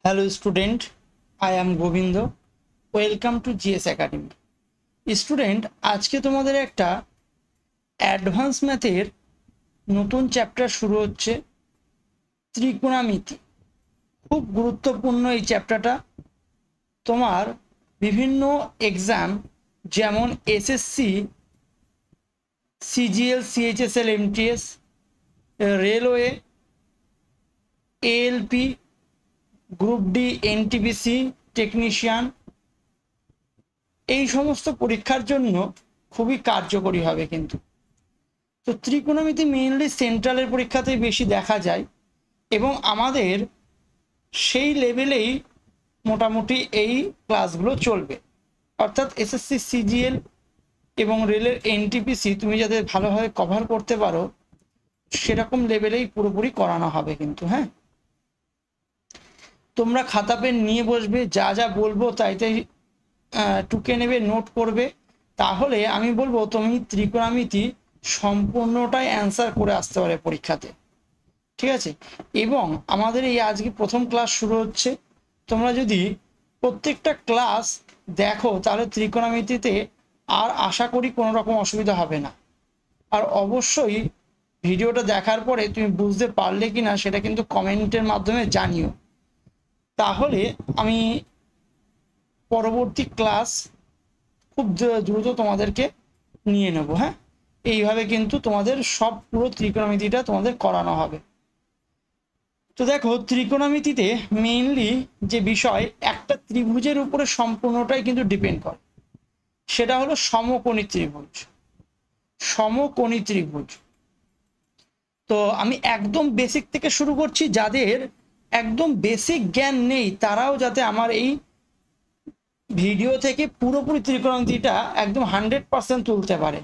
Hello student, I am Govindo. Welcome to GS Academy. Student, আজকে তোমাদের একটা advance ম্যাথের নতুন চ্যাপ্টার শুরু হচ্ছে, ত্রিকোণমিতি। খুব গুরুত্বপূর্ণ এই চ্যাপ্টারটা। তোমার বিভিন্ন এক্সাম যেমন SSC, CGL, CHSL, MTS, railway, ALP, group D, NTPC, technician, এই সমস্ত পরীক্ষার জন্য খুবই কার্যকরী হবে। কিন্তু তো ত্রিকোণমিতি মেইনলি সেন্ট্রালের পরীক্ষাতেই বেশি দেখা যায় এবং আমাদের সেই লেভেলেই মোটামুটি এই ক্লাসগুলো চলবে। অর্থাৎ এসএসসি, সিজিএল এবং রেলের এনটিপিসি তুমি যাতে ভালোভাবে কভার করতে পারো সেরকম লেভেলেই পুরোপুরি করানো হবে। কিন্তু হ্যাঁ, তোমরা খাতা পেন নিয়ে বসবে, যা যা বলবো তাই তাই টুকে নেবে, নোট করবে। তাহলে আমি বলবো তুমি ত্রিকোণমিতি সম্পূর্ণটাই অ্যান্সার করে আসতে পারে পরীক্ষাতে, ঠিক আছে? এবং আমাদের এই আজকে প্রথম ক্লাস শুরু হচ্ছে। তোমরা যদি প্রত্যেকটা ক্লাস দেখো তাহলে ত্রিকোণমিতিতে আর আশা করি কোনো রকম অসুবিধা হবে না। আর অবশ্যই ভিডিওটা দেখার পরে তুমি বুঝতে পারলে কি না সেটা কিন্তু কমেন্টের মাধ্যমে জানিও। তাহলে আমি পরবর্তী ক্লাস খুব দ্রুত তোমাদেরকে নিয়ে নেব। হ্যাঁ, এইভাবে কিন্তু তোমাদের সব পুরো ত্রিকোণমিতিটা তোমাদের করানো হবে। তো দেখো, ত্রিকোণমিতিতে মেইনলি যে বিষয়, একটা ত্রিভুজের উপরে সম্পূর্ণটাই কিন্তু ডিপেন্ড করে, সেটা হলো সমকোণী ত্রিভুজ। সমকোণী ত্রিভুজ। তো আমি একদম বেসিক থেকে শুরু করছি, যাদের একদম বেসিক জ্ঞান নেই তারাও যাতে আমার এই ভিডিও থেকে পুরোপুরি ত্রিকোণমিতিটা একদম 100% তুলতে পারে।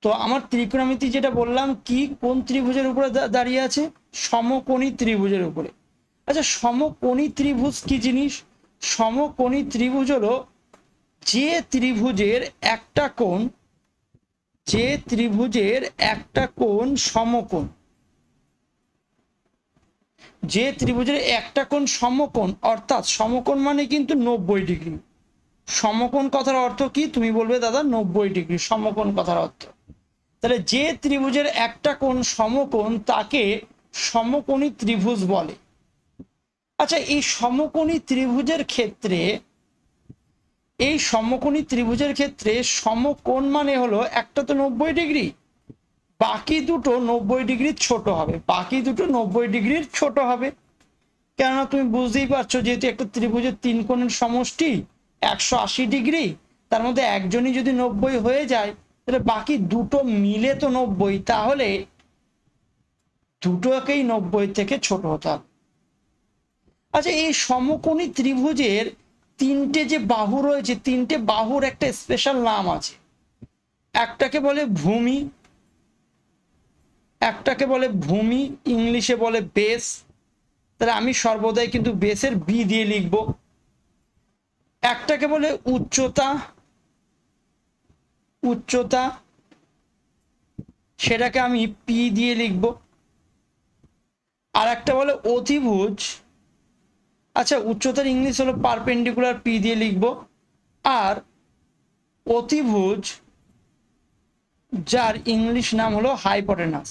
তো আমার ত্রিকোণমিতি যেটা বললাম, কি কোন ত্রিভুজের উপরে দাঁড়িয়ে আছে? সমকোণী ত্রিভুজের উপরে। আচ্ছা, সমকোণী ত্রিভুজ কি জিনিস? সমকোণী ত্রিভুজ হলো যে ত্রিভুজের একটা কোণ, যে ত্রিভুজের একটা কোণ সমকোণ, যে ত্রিভুজের একটা কোণ সমকোণ, অর্থাৎ সমকোণ মানে কিন্তু 90 ডিগ্রি। সমকোণ কথার অর্থ কি? তুমি বলবে দাদা 90 ডিগ্রি সমকোণ কথার অর্থ। তাহলে যে ত্রিভুজের একটা কোণ সমকোণ তাকে সমকোণী ত্রিভুজ বলে। আচ্ছা, এই সমকোণী ত্রিভুজের ক্ষেত্রে, এই সমকোণী ত্রিভুজের ক্ষেত্রে সমকোণ মানে হলো একটা তো 90 ডিগ্রি, বাকি দুটো 90 ডিগ্রির ছোট হবে, বাকি দুটো 90 ডিগ্রির ছোট হবে। কেননা তুমি বুঝতেই পারছো, যেহেতু একটা ত্রিভুজের তিন কোণের সমষ্টি 180 ডিগ্রি, তার মধ্যে একজনই যদি 90 হয়ে যায় তাহলে বাকি দুটো মিলে তো 90, তাহলে দুটোকেই 90 থেকে ছোট হতে হবে। আচ্ছা, এই সমকোণী ত্রিভুজের তিনটে যে বাহু রয়েছে, তিনটে বাহুর একটা স্পেশাল নাম আছে। একটাকে বলে ভূমি, একটাকে বলে ভূমি, ইংলিশে বলে বেস। তাহলে আমি সর্বদাই কিন্তু বেসের বি দিয়ে লিখব। একটাকে বলে উচ্চতা, উচ্চতা সেটাকে আমি পি দিয়ে লিখব। আর একটা বলে অতিভুজ। আচ্ছা, উচ্চতার ইংলিশ হলো পারপেন্ডিকুলার, পি দিয়ে লিখব। আর অতিভুজ যার ইংলিশ নাম হলো হাইপোটেনাস,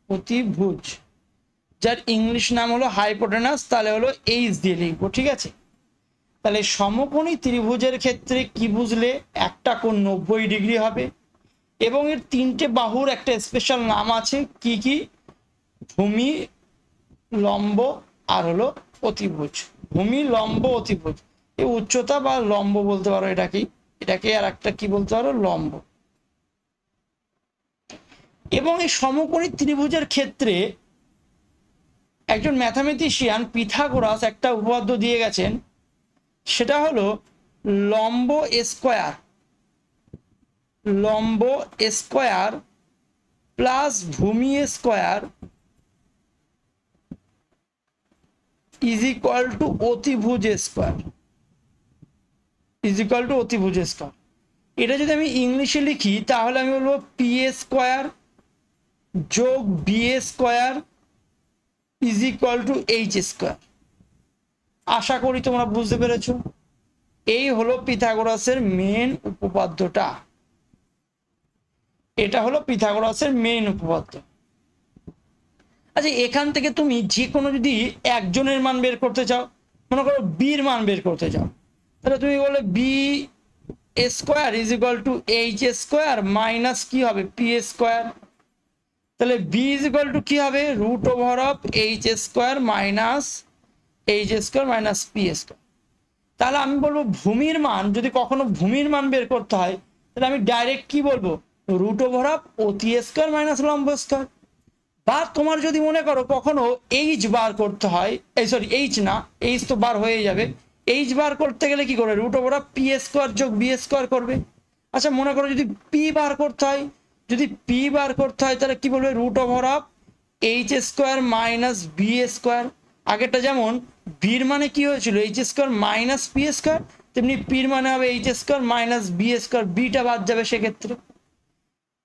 অতিভুজ যার ইংলিশ নাম হলো হাইপোটেনাস, তাহলে হলো এইচ দিয়ে লিখব। ঠিক আছে? তাহলে সমকোণী ত্রিভুজের ক্ষেত্রে কি বুঝলে? একটা কোণ 90 ডিগ্রি হবে এবং এর তিনটে বাহুর একটা স্পেশাল নাম আছে। কি কি? ভূমি, লম্ব আর হলো অতিভুজ। ভূমি, লম্ব, অতিভুজ। এই উচ্চতা বা লম্ব বলতে পারো এটাকে, এটাকে আর একটা কি বলতে পারো? লম্ব। এবং এই সমকোণী ত্রিভুজের ক্ষেত্রে একজন ম্যাথামেটিশিয়ান পিথাগোরাস একটা উপপাদ্য দিয়ে গেছেন, সেটা হলো লম্ব স্কয়ার, লম্ব স্কয়ার প্লাস ভূমি স্কয়ার ইজ ইকুয়াল টু অতিভুজ স্কয়ার, ইজ ইকুয়াল টু অতিভুজ স্কয়ার। এটা যদি আমি ইংলিশে লিখি তাহলে আমি বলবো পি স্কয়ার যোগ B square is equal to H square. আশা করি তোমরা বুঝতে পেরেছো। এই হলো পিথাগোরাসের মেন উপপাদ্যটা, এটা হলো পিথাগোরাসের মেন উপপাদ্য। আচ্ছা, এখান থেকে তুমি যে কোনো যদি একজনের মান বের করতে চাও, মনে করো বির মান বের করতে চাও, তাহলে তুমি বলে B square is equal to H square minus কি হবে পি স্কোয়ার। তাহলে বি ইজ ইকুয়াল টু কি হবে root over of H square minus H square minus P square. তাহলে আমি বলবো ভূমির মান, যদি কখনো ভূমির মান বের করতে হয় তাহলে আমি ডাইরেক্ট কি বলবো রুট ওভার অফ অতি স্কোয়ার মাইনাস লম্ব স্কোয়ার। বা তোমার যদি মনে করো কখনো এইচ বার করতে হয়, এই সরি এইচ না, এইচ তো বার হয়ে যাবে, এইচ বার করতে গেলে কি করবে root over of P square যোগ বি স্কোয়ার করবে। আচ্ছা মনে করো যদি পি বার করতে হয়, যদি পি বার করতে হয় তাহলে কি বলবে root over of H square minus B square. আগেরটা যেমন বির মানে কি হয়েছিল H square minus P square, তেমনি পির মানে হবে H square minus B square, বিটা বাদ যাবে সেক্ষেত্রে।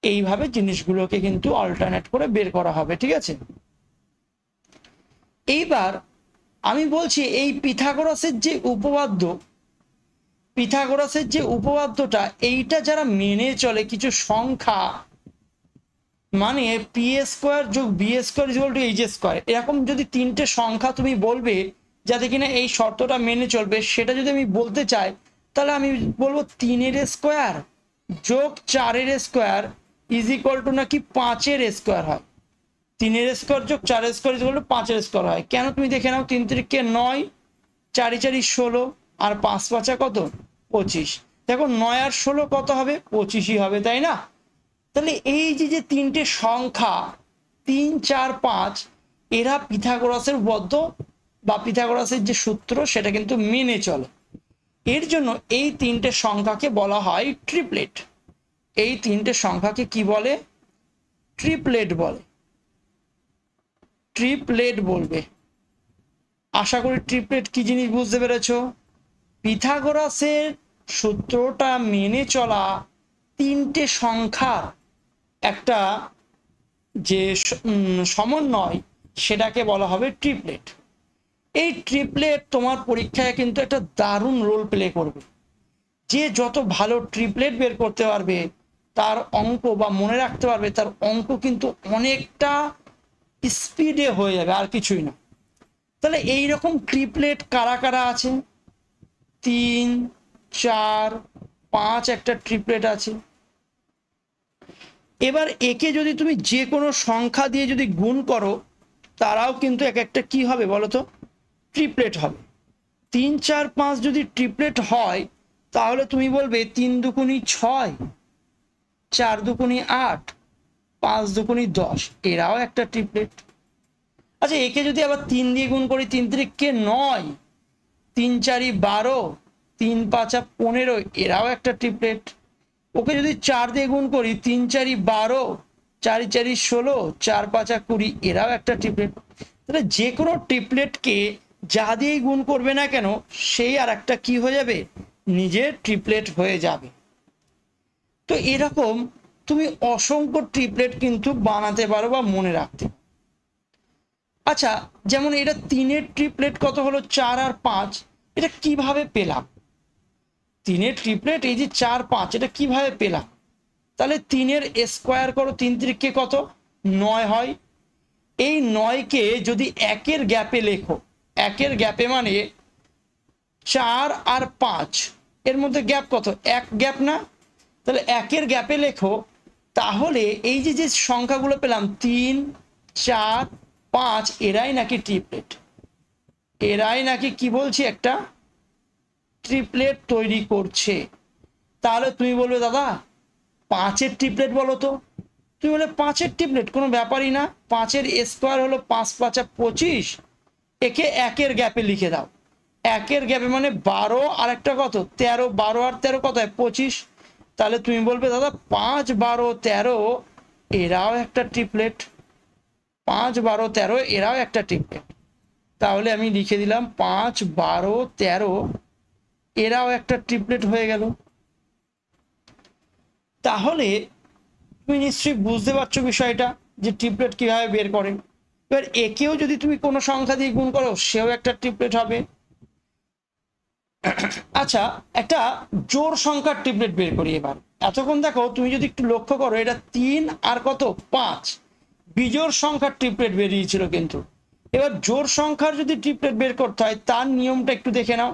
এইভাবে জিনিসগুলোকে কিন্তু অল্টারনেট করে বের করা হবে, ঠিক আছে। এইবার আমি বলছি এই পিথাগোরাসের যে উপপাদ্য, পিথাগোরাসের যে উপপাদ্যটা এইটা যারা মেনে চলে কিছু সংখ্যা, মানে পি স্কোয়ার যোগ B square equal to H square, এরকম যদি তিনটে সংখ্যা তুমি বলবে যাতে কিনা এই শর্তটা মেনে চলবে, সেটা যদি আমি বলতে চাই তাহলে আমি বলবো 3 স্কোয়ার যোগ 4 স্কোয়ার ইজ ইকুয়াল টু নাকি 5 স্কোয়ার হয়। 3 স্কোয়ার যোগ 4 square is equal two 5 square হয়। কেন তুমি দেখে নাও, 3 3 9, 4 4 16 আর 5 5 কত 25। দেখো 9 আর 16 কত হবে 25ই হবে, তাই না। তাহলে এই যে তিনটে সংখ্যা 3 4 5 এরা পিথাগোরাসের বদ্ধ বা পিথাগোরাসের যে সূত্র সেটা কিন্তু মেনে চলে। এর জন্য এই তিনটে সংখ্যাকে বলা হয় ট্রিপলেট। এই তিনটে সংখ্যাকে কি বলে ট্রিপলেট বলে, ট্রিপলেট বলবে। আশা করি ট্রিপলেট কি জিনিস বুঝতে পেরেছো। পিথাগোরাসের সূত্রটা মেনে চলা তিনটে সংখ্যার একটা যে সমন্বয় সেটাকে বলা হবে ট্রিপলেট। এই ট্রিপলেট তোমার পরীক্ষায় কিন্তু একটা দারুণ রোল প্লে করবে। যে যত ভালো ট্রিপলেট বের করতে পারবে তার অঙ্ক বা মনে রাখতে পারবে, তার অঙ্ক কিন্তু অনেকটা স্পিডে হয়ে যাবে, আর কিছুই না। তাহলে এইরকম ট্রিপলেট কারা কারা আছে, 3 4 5 একটা ট্রিপলেট আছে। এবার একে যদি তুমি যে কোনো সংখ্যা দিয়ে যদি গুণ করো তারাও কিন্তু এক একটা কি হবে বলতো ট্রিপলেট হবে। 3 4 5 যদি ট্রিপলেট হয় তাহলে তুমি বলবে 3 দুগুণী 6, 4 দুগুণী 8, 5 দুগুণী 10, এরাও একটা ট্রিপলেট। আচ্ছা একে যদি আবার 3 দিয়ে গুণ করি, 3 3 9, 3 4 12, 3 5 15, এরাও একটা ট্রিপলেট। ওকে যদি 4 দিয়ে গুণ করি, 3 4 12, 4 4 16, 4 5 20, এরাও একটা ট্রিপলেট। তাহলে যে কোনো ট্রিপলেটকে যা দিয়েই গুণ করবে না কেন সেই আর একটা কি হয়ে যাবে নিজে ট্রিপলেট হয়ে যাবে। তো এরকম তুমি অসংখ্য ট্রিপলেট কিন্তু বানাতে পারো বা মনে রাখতে। আচ্ছা যেমন এটা 3 ট্রিপলেট কত হলো 4 আর 5, এটা কিভাবে পেলাম। 3 ট্রিপলেট এই যে 4 5 এটা কিভাবে পেলাম। তাহলে 3 স্কোয়ার করো, 3 3 কত 9 হয়। এই 9কে যদি 1 গ্যাপে লেখো, 1 গ্যাপে মানে 4 আর 5 এর মধ্যে গ্যাপ কত 1 গ্যাপ না। তাহলে 1 গ্যাপে লেখো, তাহলে এই যে সংখ্যাগুলো পেলাম 3 4 5 এরাই নাকি ট্রিপলেট, এরাই নাকি কি বলছি একটা ট্রিপলেট তৈরি করছে। তাহলে তুমি বলবে দাদা 5 ট্রিপলেট বলো তো, তুমি বলে 5 ট্রিপলেট কোনো ব্যাপারই না, 5 স্কোয়ার হলো 5 5 25, একে 1 গ্যাপে লিখে দাও। 1 গ্যাপে মানে 12 আর একটা কত 13, 12 আর 13 কত হয় 25। তাহলে তুমি বলবে দাদা 5 12 13 এরাও একটা ট্রিপলেট, 5 12 13 এরাও একটা ট্রিপলেট। তাহলে আমি লিখে দিলাম 5 12 13 এরাও একটা ট্রিপলেট হয়ে গেল। তাহলে তুমি নিশ্চয়ই বুঝতে পারছো বিষয়টা যে ট্রিপলেট কিভাবে বের করে। এবার একেও যদি তুমি কোনো সংখ্যা দিয়ে গুণ করো সেও একটা ট্রিপলেট হবে। আচ্ছা, একটা জোড় সংখ্যার ট্রিপলেট বের করি এবার। এতক্ষণ দেখো তুমি যদি একটু লক্ষ্য করো, এটা 3 আর কত 5 বিজোড় সংখ্যার ট্রিপলেট বেরিয়েছিল, কিন্তু এবার জোড় সংখ্যার যদি ট্রিপলেট বের করতে হয় তার নিয়মটা একটু দেখে নাও।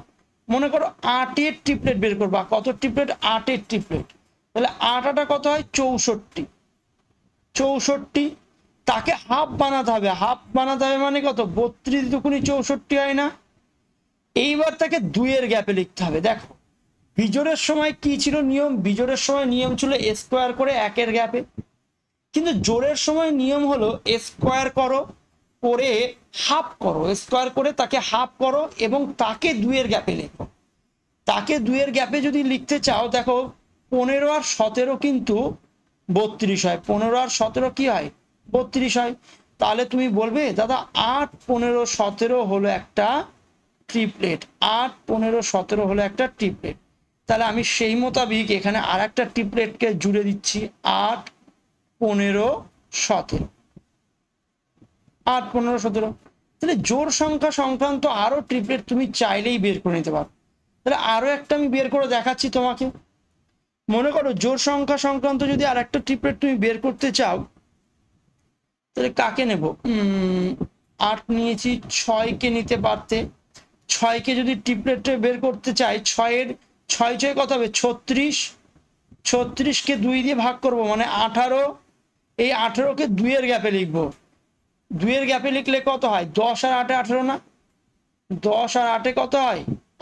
মনে করো 8-এর ট্রিপলেট বের করবা। কত ট্রিপলেট? 8-এর ট্রিপলেট। তাহলে 8 কত হয়? 64। 64 তাকে হাফ বানাতে হবে। হাফ বানাতে হবে মানে কত? 32 দুগুণে 64 হয় না? এইবার তাকে 2-এর গ্যাপে লিখতে হবে। দেখো বিজোড়ের সময় কি ছিল নিয়ম? বিজোড়ের সময় নিয়ম ছিল স্কোয়ার করে 1-এর গ্যাপে, কিন্তু জোড়ের সময় নিয়ম হলো স্কোয়ার করো করে হাফ করো, স্কোয়ার করে তাকে হাফ করো এবং তাকে 2-এর গ্যাপে লেখো। তাকে 2-এর গ্যাপে যদি লিখতে চাও, দেখো 15 আর 17 কিন্তু 32 হয়। 15 আর 17 কি হয়? 32 হয়। তাহলে তুমি বলবে দাদা 8, 15, 17 হলো একটা ট্রিপলেট। 8, 15, 17 হলো একটা ট্রিপলেট। তাহলে আমি সেই মোতাবিক এখানে আর একটা ট্রিপলেটকে জুড়ে দিচ্ছি। 8, 15, 17। 8, 15, 17। তাহলে জোড় সংখ্যা সংক্রান্ত আরো ট্রিপলেট তুমি চাইলেই বের করে নিতে পারো। তাহলে আরো একটা আমি বের করে দেখাচ্ছি তোমাকে। মনে করো জোড় সংখ্যা সংক্রান্ত যদি আর একটা ট্রিপলেট তুমি বের করতে চাও, তাহলে কাকে নেব? 8 নিয়েছি, 6কে নিতে পারতে। 6কে যদি ট্রিপলেটে বের করতে চাই, 6-এর 6 কত হবে? 36। 36কে 2 দিয়ে ভাগ করব মানে 18। এই 18কে 2-এর গ্যাপে লিখবো। 2-এর গ্যাপে লিখলে কত হয়? 10 আর 8-এ 18 না? 10 আর 8-এ কত হয়?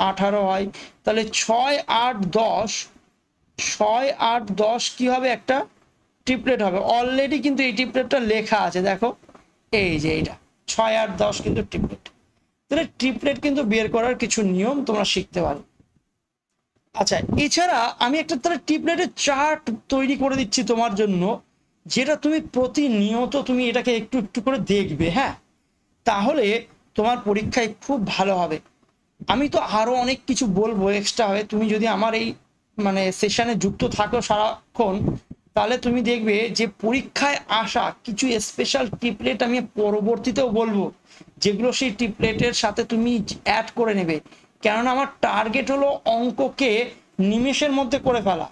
18 হয়। তাহলে 6, 8, 10। 6, 8, 10 কি হবে? একটা ট্রিপলেট হবে। অলরেডি কিন্তু এই ট্রিপলেটটা লেখা আছে, দেখো এই যে এইটা 6, 8, 10 কিন্তু ট্রিপলেট। তাহলে ট্রিপলেট কিন্তু বের করার কিছু নিয়ম তোমরা শিখতে পারো। আচ্ছা, এছাড়া আমি একটা তাহলে ট্রিপলেটের চার্ট তৈরি করে দিচ্ছি তোমার জন্য, যেটা তুমি প্রতিনিয়ত তুমি এটাকে একটু একটু করে দেখবে। হ্যাঁ, তাহলে তোমার পরীক্ষায় খুব ভালো হবে। আমি তো আরো অনেক কিছু বলবো এক্সট্রা হবে, তুমি যদি আমার এই মানে সেশনে যুক্ত থাকো সারাক্ষণ, তাহলে তুমি দেখবে যে পরীক্ষায় আসা কিছু স্পেশাল টিপলেট আমি পরবর্তীতেও বলবো, যেগুলো সেই টিপলেটের সাথে তুমি অ্যাড করে নেবে। কেননা আমার টার্গেট হলো অঙ্ককে নিমেষের মধ্যে করে ফেলা,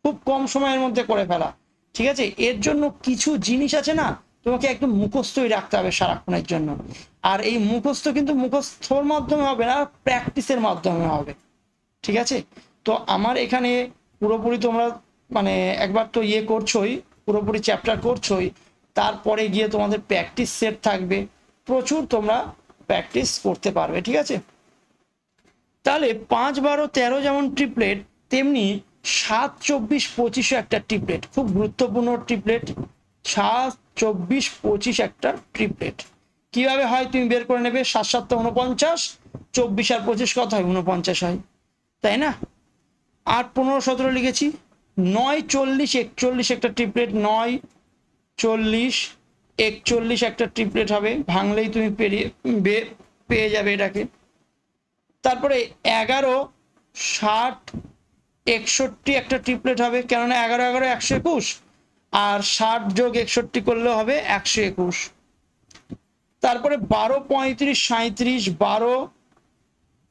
খুব কম সময়ের মধ্যে করে ফেলা। ঠিক আছে, এর জন্য কিছু জিনিস আছে না, তোমাকে একদম মুখস্থই রাখতে হবে সারাক্ষণের জন্য। আর এই মুখস্থ কিন্তু মুখস্থর মাধ্যমে হবে না, প্র্যাকটিসের মাধ্যমে হবে। ঠিক আছে, তো আমার এখানে পুরোপুরি তোমরা মানে একবার তো ইয়ে করছোই, পুরোপুরি চ্যাপ্টার করছোই, তারপরে গিয়ে তোমাদের প্র্যাকটিস সেট থাকবে, প্রচুর তোমরা প্র্যাকটিস করতে পারবে। ঠিক আছে, তাহলে 5, 12, 13 যেমন ট্রিপলেট, তেমনি 7, 24, 25 একটা ট্রিপলেট, খুব গুরুত্বপূর্ণ ট্রিপলেট। 7, 24, 25 একটা ট্রিপলেট কিভাবে হয় তুমি বের করে নেবে। 7, 7, 49, 24 আর 25 কত হয়? 49 হয়, তাই না? 8, 15, 17 লিখেছি। 9, 40, 41 একটা ট্রিপলেট। 9, 40, 41 একটা ট্রিপলেট হবে, ভাঙলেই তুমি পেয়ে যাবে এটাকে। তারপরে 11, 60, 61 একটা ট্রিপলেট হবে, কেননা 11, 11, 121, আর 60 যোগ 61 করলে হবে 121। তারপরে 12, 35, 37, 12,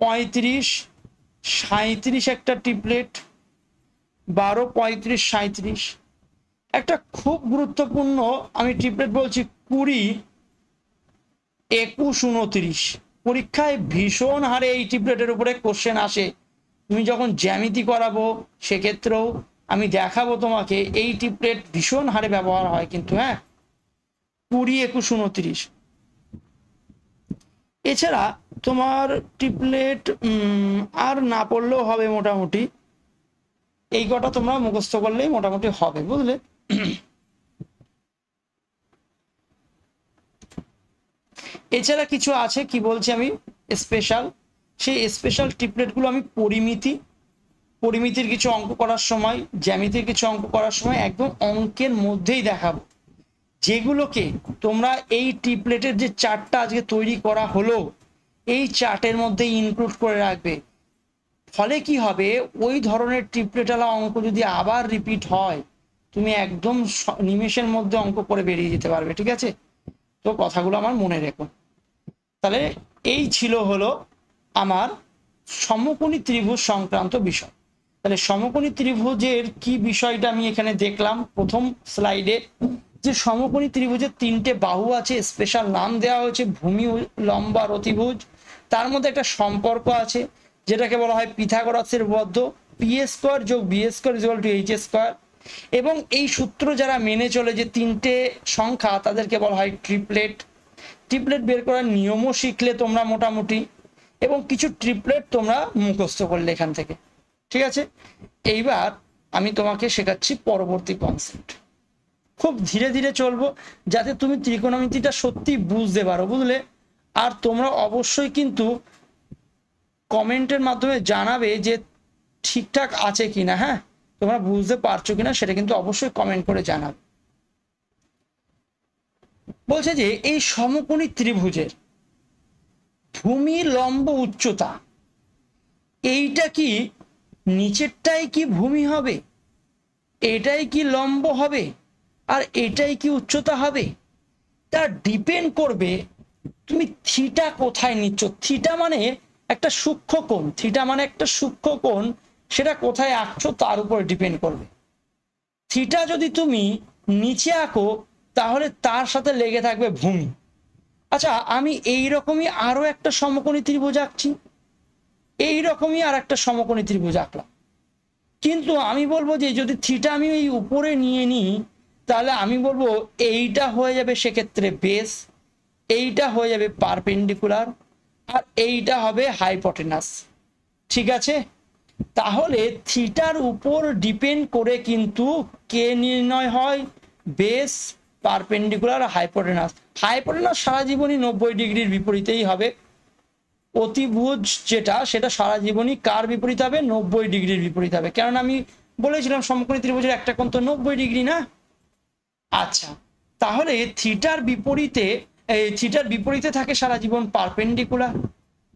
35, 37 একটা ট্রিপলেট। 12, 35, 37 একটা খুব গুরুত্বপূর্ণ আমি ট্রিপলেট বলছি। 20, 21, 29 পরীক্ষায় ভীষণ হারে এই ট্রিপলেটের উপরে কোশ্চেন আসে। তুমি যখন জ্যামিতি করাবো সেক্ষেত্রেও আমি দেখাবো তোমাকে, এই ট্রিপলেট ভীষণ হারে ব্যবহার হয় কিন্তু। হ্যাঁ, 20, 21, 29। এছাড়া তোমার ট্রিপলেট আর না পড়লেও হবে, মোটামুটি এই কটা তোমরা মুখস্থ করলেই মোটামুটি হবে, বুঝলে? এছাড়া কিছু আছে, কি বলছি আমি, স্পেশাল। সেই স্পেশাল ট্রিপলেটগুলো আমি পরিমিতির কিছু অঙ্ক করার সময়, জ্যামিতির কিছু অঙ্ক করার সময় একদম অঙ্কের মধ্যেই দেখাবো, যেগুলোকে তোমরা এই ট্রিপলেটের যে চার্টটা আজকে তৈরি করা হলো এই চার্টের মধ্যে ইনক্লুড করে রাখবে। ফলে কি হবে, ওই ধরনের ট্রিপলেটওয়ালা অঙ্ক যদি আবার রিপিট হয়, তুমি একদম নিমেষের মধ্যে অঙ্ক করে বেরিয়ে যেতে পারবে। ঠিক আছে, তো কথাগুলো আমার মনে রেখো। তাহলে এই ছিল হলো আমার সমকোণী ত্রিভুজ সংক্রান্ত বিষয়। তাহলে সমকোণী ত্রিভুজের কি বিষয়টা আমি এখানে দেখলাম প্রথম স্লাইডে, যে সমকোণী ত্রিভুজের তিনটে বাহু আছে, স্পেশাল নাম দেওয়া হয়েছে ভূমি, লম্ব আর অতিভুজ। তার মধ্যে একটা সম্পর্ক আছে যেটাকে বলা হয় পিথাগোরাসের উপপাদ্য, পি স্কোয়ার যোগ B square is equal to H square. এবং এই সূত্র যারা মেনে চলে যে তিনটে সংখ্যা, তাদেরকে বলা হয় ট্রিপলেট। ট্রিপলেট বের করার নিয়মও শিখলে তোমরা মোটামুটি, এবং কিছু ট্রিপলেট তোমরা মুখস্থ করলে এখান থেকে। ঠিক আছে, এইবার আমি তোমাকে শেখাচ্ছি পরবর্তী কনসেপ্ট। খুব ধীরে ধীরে চলবো যাতে তুমি ত্রিকোণমিতিটা সত্যি বুঝতে পারো, বুঝলে? আর তোমরা অবশ্যই কিন্তু কমেন্টের মাধ্যমে জানাবে যে ঠিকঠাক আছে কিনা, হ্যাঁ, তোমরা বুঝতে পারছো কিনা সেটা কিন্তু অবশ্যই কমেন্ট করে জানাবে। বলছে যে এই সমকোণী ত্রিভুজের ভূমি, লম্ব, উচ্চতা, এইটা কি নিচেরটাই কি ভূমি হবে, এটাই কি লম্ব হবে, আর এটাই কি উচ্চতা হবে? তা ডিপেন্ড করবে তুমি থিটা কোথায় নিচ্ছ। থিটা মানে একটা সূক্ষ্ম কোণ, থিটা মানে একটা সূক্ষ্ম কোণ, সেটা কোথায় আঁকছো তার উপর ডিপেন্ড করবে। থিটা যদি তুমি নিচে আঁকো তাহলে তার সাথে লেগে থাকবে ভূমি। আচ্ছা, আমি এইরকমই আরো একটা সমকোণী ত্রিভুজ আঁকছি, এইরকমই আর একটা সমকোণী ত্রিভুজ আঁকলাম, কিন্তু আমি বলবো যে যদি থিটা আমি এই উপরে নিয়ে নিই তাহলে আমি বলবো এইটা হয়ে যাবে সেক্ষেত্রে বেস, এইটা হয়ে যাবে পারপেন্ডিকুলার, আর এইটা হবে হাইপোটেনাস। ঠিক আছে, তাহলে থিটার উপর ডিপেন্ড করে কিন্তু কে নির্ণয় হয়, বেস, পারপেন্ডিকুলার, হাইপোটেনাস। হাইপোটেনাস সারা জীবনই 90 ডিগ্রির বিপরীতেই হবে। অতিভুজ যেটা, সেটা সারা জীবনই কার বিপরীত হবে, 90 ডিগ্রির বিপরীত হবে, কারণ আমি বলেছিলাম সমকোণী ত্রিভুজের একটা কোণ তো 90 ডিগ্রি না। আচ্ছা, তাহলে থিটার বিপরীতে থাকে সারা জীবন পারপেন্ডিকুলার,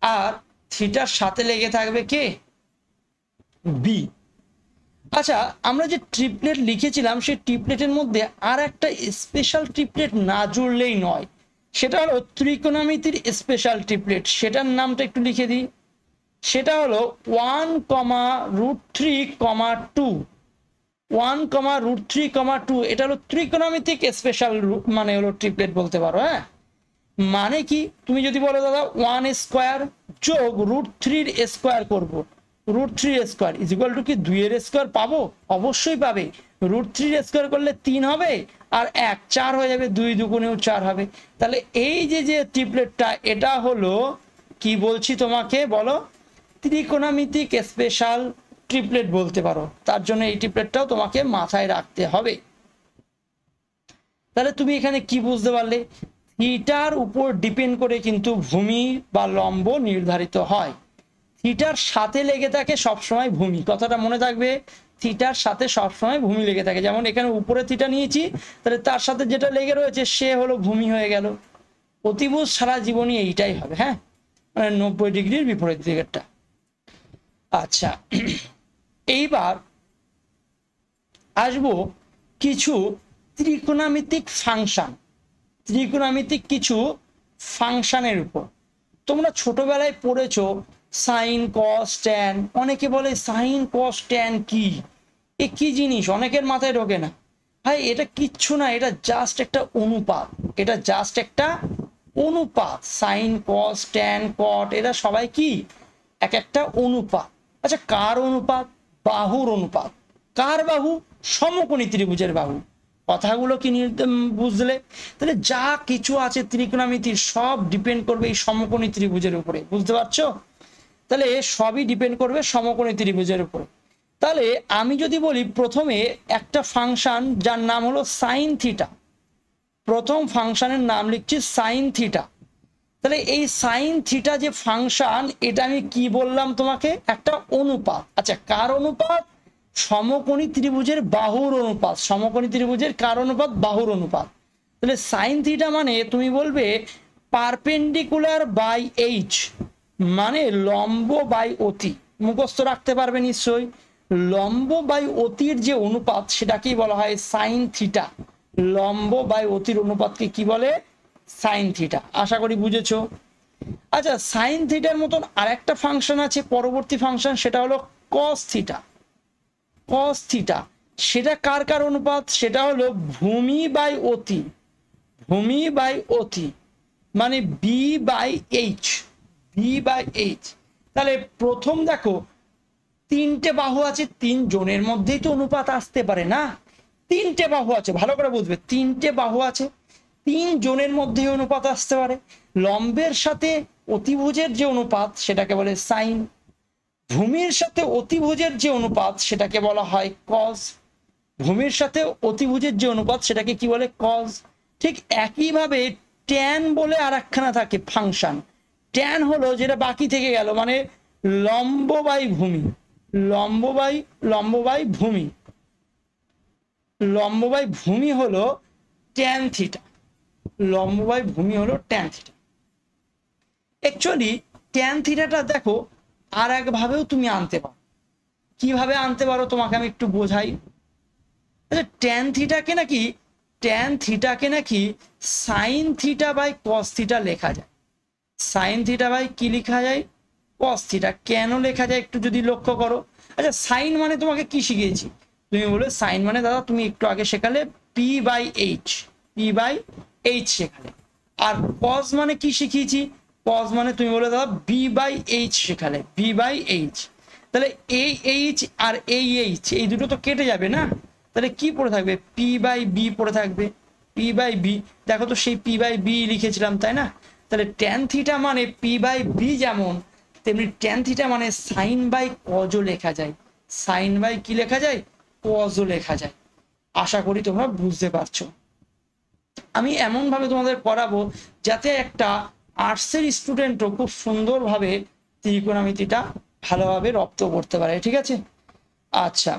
আর থিটার সাথে লেগে থাকবে কে, বি। আচ্ছা, আমরা যে ট্রিপলেট লিখেছিলাম সেই ট্রিপলেটের মধ্যে আর একটা স্পেশাল ট্রিপলেট না জুড়লেই নয়, সেটা হলো ত্রিকোণমিতির স্পেশাল ট্রিপলেট। সেটার নামটা একটু লিখে দিই, সেটা হলো 1,√3,2। 1,√3,2 এটা হলো ত্রিকোণমিতিক স্পেশাল মানে হলো ট্রিপলেট বলতে পারো। হ্যাঁ, মানে কি, তুমি যদি বলো দাদা 1 স্কোয়ার যোগ √3 স্কোয়ার করবো, √3 স্কোয়ার ইজ ইকুয়াল টু কি 2 এর স্কোয়ার পাবো? অবশ্যই পাবে। √3 স্কোয়ার করলে 3 হবে, আর 1 4 হয়ে যাবে, 2 দুগুণেও 4 হবে। তাহলে এই যে ট্রিপলেটটা, এটা হলো কি বলছি তোমাকে, বলো, ত্রিকোণমিতিক স্পেশাল ট্রিপলেট বলতে পারো। তার জন্য এই ট্রিপলেটটাও তোমাকে মাথায় রাখতে হবে। তাহলে তুমি এখানে কি বুঝতে পারলে, থিটার উপর ডিপেন্ড করে কিন্তু ভূমি বা লম্ব নির্ধারিত হয়। থিটার সাথে লেগে থাকে সবসময় ভূমি, কথাটা মনে থাকবে, থিটার সাথে সবসময় ভূমি লেগে থাকে। যেমন এখানে উপরে থিটা নিয়েছি, তাহলে তার সাথে যেটা লেগে রয়েছে সে হলো ভূমি হয়ে গেল। অতিভুজ সারা জীবনই এইটাই হবে, হ্যাঁ, মানে 90 ডিগ্রির বিপরীত দিকেরটা। আচ্ছা, এইবার আসবো কিছু ত্রিকোণমিতিক ফাংশন, ত্রিকোণমিতিক কিছু ফাংশনের উপর। তোমরা ছোটবেলায় পড়েছো সাইন, কস, ট্যান। অনেকে বলে সাইন, কস, ট্যান কি, এ কি জিনিস, অনেকের মাথায় ঢোকে না। ভাই, এটা কিচ্ছু না, এটা জাস্ট একটা অনুপাত, এটা জাস্ট একটা অনুপাত। সাইন, কস, ট্যান, কট, এরা সবাই কি এক একটা অনুপাত। আচ্ছা, কার অনুপাত? বাহুর অনুপাত। কার বাহু? সমকোণী ত্রিভুজের বাহু। কথাগুলো কি বুঝলে? তাহলে যা কিছু আছে ত্রিকোণমিতির সব ডিপেন্ড করবে এই সমকোণী ত্রিভুজের উপরে, বুঝতে পারছো? তাহলে সবই ডিপেন্ড করবে সমকোণী ত্রিভুজের উপরে। তাহলে আমি যদি বলি প্রথমে একটা ফাংশন যার নাম হলো সাইন থিটা, প্রথম ফাংশনের নাম লিখছি সাইন থিটা। তাহলে এই সাইন থিটা যে ফাংশন, এটা আমি কি বললাম তোমাকে, একটা অনুপাত। আচ্ছা, কার অনুপাত? সমকোণী ত্রিভুজের বাহুর অনুপাত। সমকোণী ত্রিভুজের কার অনুপাত? বাহুর অনুপাত। তাহলে সাইন থিটা মানে তুমি বলবে পারপেন্ডিকুলার বাই এইচ, মানে লম্ব বাই অতি। মুখস্থ রাখতে পারবে নিশ্চয়ই। লম্ব বাই অতির যে অনুপাত সেটাকেই বলা হয় সাইন থিটা। লম্ব বাই অতির অনুপাতকে কি বলে? Sine theta. আশা করি বুঝেছো। আচ্ছা সাইন থিটার মতন আরেকটা ফাংশন আছে পরবর্তী ফাংশন, সেটা হলো কস থিটা। কস থিটা সেটা কার কার অনুপাত? সেটা হলো ভূমি বাই অতি, ভূমি বাই অতি মানে B by H, B by H. তাহলে প্রথম দেখো তিনটে বাহু আছে, তিন জনের মধ্যেই তো অনুপাত আসতে পারে না, তিনটে বাহু আছে, ভালো করে বুঝবে, তিনটে বাহু আছে, তিন জনের মধ্যেই অনুপাত আসতে পারে। লম্বের সাথে অতিভুজের যে অনুপাত সেটাকে বলে সাইন, ভূমির সাথে অতিভুজের যে অনুপাত সেটাকে বলা হয় কজ, ভূমির সাথে অতিভুজের যে অনুপাত সেটাকে কি বলে কজ। ঠিক একইভাবে ট্যান বলে আর একখানা থাকে ফাংশন, ট্যান হলো যেটা বাকি থেকে গেল, মানে লম্ব বাই ভূমি, লম্ব বাই ভূমি, লম্ব বাই ভূমি হলো ট্যান থিটা, লম্ব বাই ভূমি হলো ট্যান থিটা। অ্যাকচুয়ালি ট্যান থিটাটা দেখো আর একভাবেও তুমি আনতে পারো, কিভাবে আনতে পারো তোমাকে আমি একটু বোঝাই। আচ্ছা ট্যান থিটাকে নাকি sine theta by cos theta লেখা যায়, সাইন থিটা বাই কি লেখা যায়? Cos theta. কেন লেখা যায় একটু যদি লক্ষ্য করো। আচ্ছা সাইন মানে তোমাকে কি শিখিয়েছি? তুমি বলে সাইন মানে দাদা তুমি একটু আগে শেখালে P by H, P by H শেখালে। আর কস মানে কি শিখিয়েছি? কস মানে তুমি বলে দাদা বি বাই এইচ শেখালে, বি বাই এইচ। তাহলে এই এইচ আর এই এইচ এই দুটো তো কেটে যাবে না, তাহলে কি পড়ে থাকবে? পি বাই বি পড়ে থাকবে, পি বাই বি। দেখো তো সেই পি বাই বি লিখেছিলাম তাই না? তাহলে ট্যান থিটা মানে পি বাই বি যেমন, তেমনি ট্যান থিটা মানে সাইন বাই কজও লেখা যায়, সাইন বাই কি লেখা যায়? কজও লেখা যায়। আশা করি তোমরা বুঝতে পারছো। আমি এমন ভাবে তোমাদের পড়াবো যাতে একটা আর্টসের স্টুডেন্টও খুব সুন্দরভাবে ত্রিকোণমিতিটা ভালোভাবে রপ্ত করতে পারে, ঠিক আছে? আচ্ছা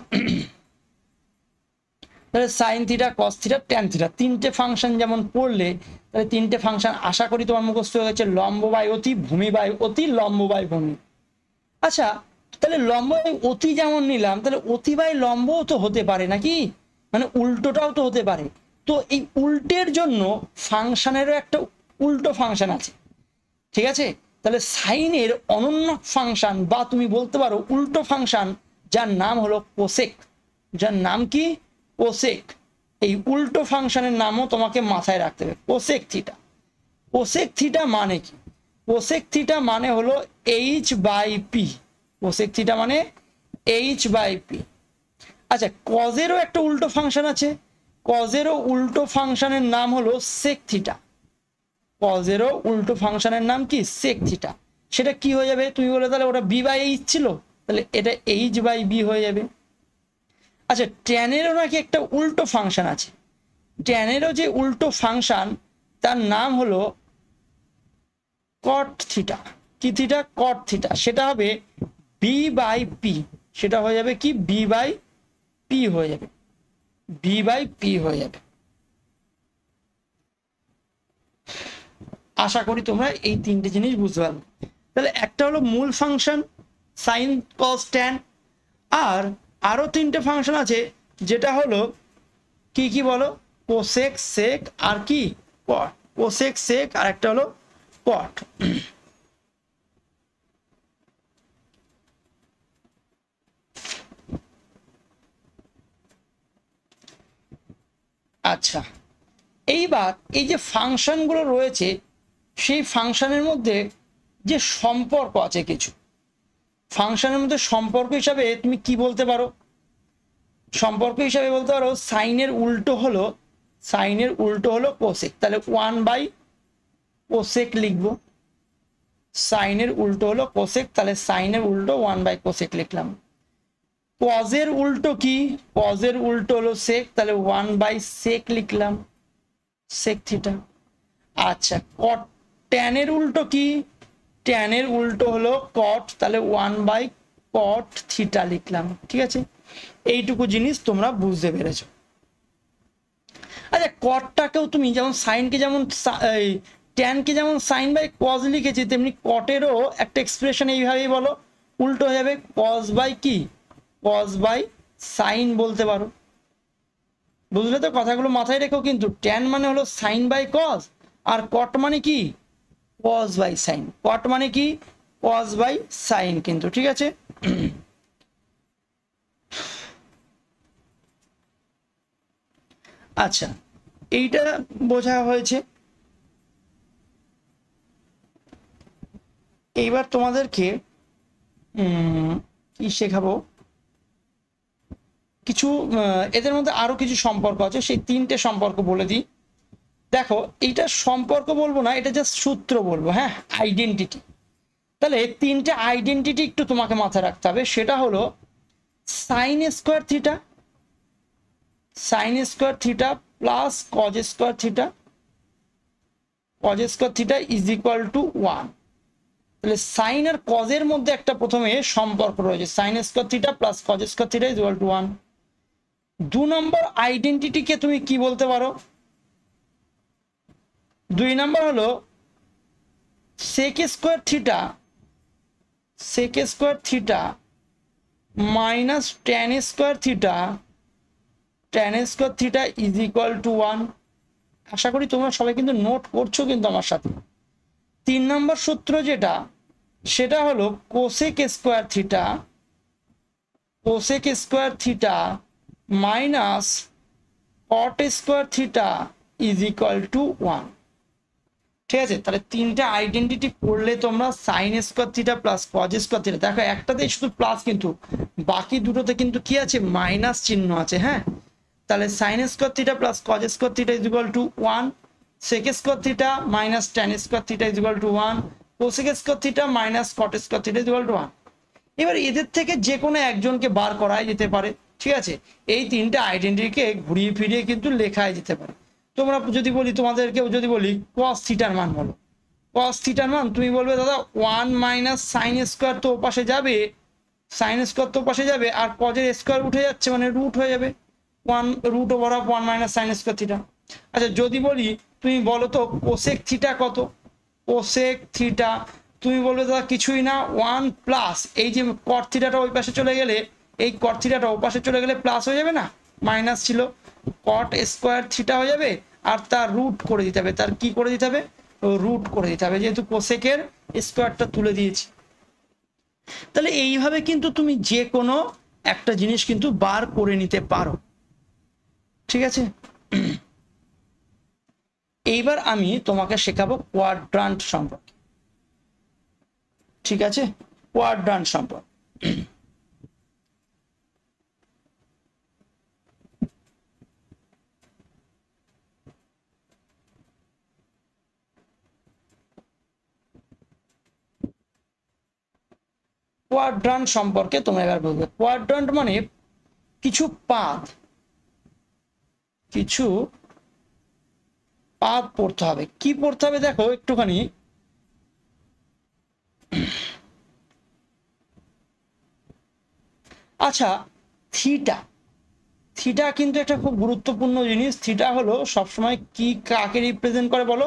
তাহলে sine theta, cos theta, tan theta, তিনটে ফাংশন যেমন পড়লে, তাহলে তিনটে ফাংশন আশা করি তোমার মুখস্থ হয়ে গেছে, লম্ব বাই অতি, ভূমি বাই অতি, লম্ব বাই ভূমি। আচ্ছা তাহলে লম্ব বাই অতি যেমন নিলাম, তাহলে অতি বাই লম্বও তো হতে পারে নাকি, মানে উল্টোটাও তো হতে পারে। তো এই উল্টের জন্য ফাংশনেরও একটা উল্টো ফাংশন আছে, ঠিক আছে? তাহলে সাইনের অনন্য ফাংশন বা তুমি বলতে পারো উল্টো ফাংশন, যার নাম হলো কোসেক, যার নাম কি? কোসেক। এই উল্টো ফাংশনের নামও তোমাকে মাথায় রাখতে হবে, কোসেক থিটা। কোসেক থিটা মানে কি? কোসেক থিটা মানে হলো H by P, cosec theta মানে এইচ বাই পি। আচ্ছা কজেরও একটা উল্টো ফাংশন আছে, কজেরও উল্টো ফাংশনের নাম হলো সেক থিটা, কজেরও উল্টো ফাংশনের নাম কি? Sec theta. সেটা কি হয়ে যাবে? তুমি বলে তাহলে ওটা বি বাই এইচ ছিল, তাহলে এটা এইচ বাই বি হয়ে যাবে। আচ্ছা ট্যানেরও নাকি একটা উল্টো ফাংশন আছে, ট্যানেরও যে উল্টো ফাংশন তার নাম হলো কট থিটা। কি থিটা? কট থিটা। সেটা হবে বি বাই পি, সেটা হয়ে যাবে কি? বি বাই পি হয়ে যাবে, বি বাই পি হয়ে যাবে। আশা করি তোমরা এই তিনটে জিনিস বুঝতে পারবে। তাহলে একটা হলো মূল ফাংশন সাইন কস ট্যান, আর আরো তিনটে ফাংশন আছে, যেটা হলো কি কি বলো? কোসেক, সেক আর কি? কট। কোসেক, সেক আর একটা হলো কট। আচ্ছা এইবার এই যে ফাংশনগুলো রয়েছে, সেই ফাংশনের মধ্যে যে সম্পর্ক আছে, কিছু ফাংশনের মধ্যে সম্পর্ক হিসাবে তুমি কি বলতে পারো? সম্পর্ক হিসাবে বলতে পারো সাইনের উল্টো হলো, সাইনের উল্টো হলো কোসেক, তাহলে 1 বাই কোসেক লিখবো। সাইনের উল্টো হলো কোসেক, তাহলে সাইনের উল্টো 1 বাই কোসেক লিখলাম। কজের উল্টো কি? কজের উল্টো হলো সেক, তাহলে 1 বাই সেক লিখলাম, সেক থিটা। আচ্ছা কট, ট্যানের উল্টো কি? ট্যানের উল্টো হলো কট, তাহলে 1 বাই কট থিটা লিখলাম, ঠিক আছে? এইটুকু জিনিস তোমরা বুঝতে পেরেছো। আচ্ছা কটটাকেও তুমি যেমন সাইনকে যেমন ট্যানকে যেমন সাইন বাই কজ লিখেছি, তেমনি কটেরও একটা এক্সপ্রেশন এইভাবেই বলো, উল্টো হয়ে যাবে কজ বাই কি? কজ বাই সাইন বলতে পারো। বুঝলে তো? কথাগুলো মাথায় রেখো কিন্তু। ট্যান মানে হলো সাইন বাই কজ, আর কট মানে কি? Cause by sine. কট মানে কি? কজ বাই সাইন কিন্তু, ঠিক আছে। আচ্ছা, এইটা বোঝা হয়েছে। এইবার তোমাদেরকে কি শেখাবো, কিছু এদের মধ্যে আরো কিছু সম্পর্ক আছে, সেই 3টে সম্পর্ক বলে দিই। দেখো, এইটা সম্পর্ক বলবো না, এটা জাস্ট সূত্র বলবো, হ্যাঁ, আইডেন্টিটি। তাহলে 3টে আইডেন্টিটি একটু তোমাকে মাথায় রাখতে হবে। সেটা হলো sign square theta, sign square theta plus cos square theta, cause square theta is equal to 1। তাহলে সাইন আর কজের মধ্যে একটা প্রথমে সম্পর্ক রয়েছে, sine square theta plus cos square theta is equal to 1। 2 নম্বর আইডেন্টিটিকে তুমি কি বলতে পারো? 2 নম্বর হলো sec square theta, sec square theta minus tan square theta, tan square theta is equal to 1। আশা করি তোমরা সবাই কিন্তু নোট করছো কিন্তু আমার সাথে। 3 নম্বর সূত্র যেটা, সেটা হলো cosec square theta, cosec square theta minus cot square theta is equal to 1। ঠিক আছে, তাহলে 3টে আইডেন্টিটি করলে তোমরা sign square theta plus cos square theta, দেখো একটাতেই শুধু প্লাস, কিন্তু বাকি দুটোতে কিন্তু কি আছে? মাইনাস চিহ্ন আছে, হ্যাঁ। তাহলে sine square theta plus cos square theta is equal to 1, sec square theta minus tan square theta is equal to 1, cosec square theta minus cot square theta is equal to 1। এবার এদের থেকে যে কোনো একজনকে বার করাই যেতে পারে, ঠিক আছে। এই 3টে আইডেন্টিটিকে ঘুরিয়ে ফিরিয়ে কিন্তু লেখাই যেতে পারে। তোমরা যদি বলি, তোমাদেরকে যদি বলি কস থিটার মান বলো, কস থিটার মান তুমি বলবে দাদা 1 মাইনাস সাইন স্কোয়ার তো ওপাশে যাবে, সাইন স্কোয়ার তো পাশে যাবে, আর কজের স্কোয়ার উঠে যাচ্ছে মানে রুট হয়ে যাবে, 1 root over of 1 minus sine square theta. আচ্ছা, যদি বলি তুমি বলো তো কোসেক থিটা কত, কোসেক থিটা তুমি বলবে দাদা কিছুই না, 1 প্লাস এই যে কট থিটাটা ওই পাশে চলে গেলে, এই কট থিটাটা ওই পাশে চলে গেলে প্লাস হয়ে যাবে না, মাইনাস ছিল, কট স্কোয়ার থিটা হয়ে যাবে, আর তার রুট করে দিতে হবে, তার কি করে দিতে হবে? রুট করে দিতে হবে, যেহেতু কোসেকের স্কোয়ারটা তুলে দিয়েছি। তাহলে এইভাবে কিন্তু তুমি যে কোনো একটা জিনিস কিন্তু বার করে নিতে পারো, ঠিক আছে। এইবার আমি তোমাকে শেখাবো কোয়াড্রান্ট সম্পর্কে, ঠিক আছে, কোয়াড্রান্ট সম্পর্কে। কোয়াড্রান্ট সম্পর্কে তোমরা এবার বলবে। কোয়াড্রান্ট মানে কিছু পাদ, কিছু পাদ পড়তে হবে। কি পড়তে হবে দেখো একটুখানি, আচ্ছা থিটা, থিটা কিন্তু একটা খুব গুরুত্বপূর্ণ জিনিস। থিটা হলো সবসময় কি কাকে রিপ্রেজেন্ট করে বলো?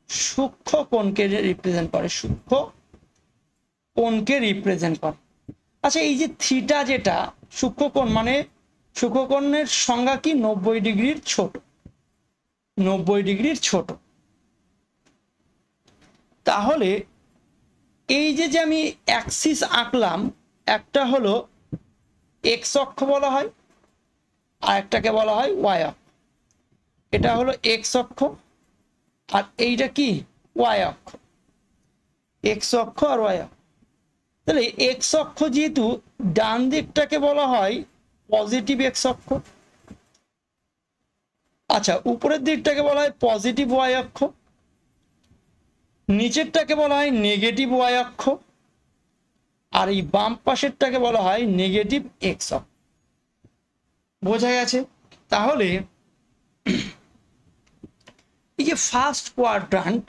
সূক্ষ্ম কোণকে রিপ্রেজেন্ট করে, সূক্ষ্ম কোণকে রিপ্রেজেন্ট করে। আচ্ছা, এই যে থিটা যেটা সূক্ষ্ম কোণ, মানে সূক্ষ্ম কোণের সংজ্ঞা কি? 90 ডিগ্রির ছোট, 90 ডিগ্রির ছোট। তাহলে এই যে যে আমি অ্যাক্সিস আঁকলাম, একটা হলো এক্স অক্ষ বলা হয়, আর একটাকে বলা হয় ওয়াই অক্ষ। এটা হলো এক্স অক্ষ, আর এইটা কি? ওয়াই অক্ষ, এক্স অক্ষ আর ওয়াই অক্ষ। তাহলে এক্স অক্ষ যেহেতু, ডান দিকটাকে বলা হয় পজিটিভ এক্স অক্ষ, আচ্ছা উপরের দিকটাকে বলা হয় পজিটিভ ওয়াই অক্ষ, নিচেরটাকে বলা হয় নেগেটিভ ওয়াই অক্ষ, আর এই বাম পাশেরটাকে বলা হয় নেগেটিভ এক্স অক্ষ। বোঝা গেছে? তাহলে এই যে ফার্স্ট কোয়াড্রান্ট,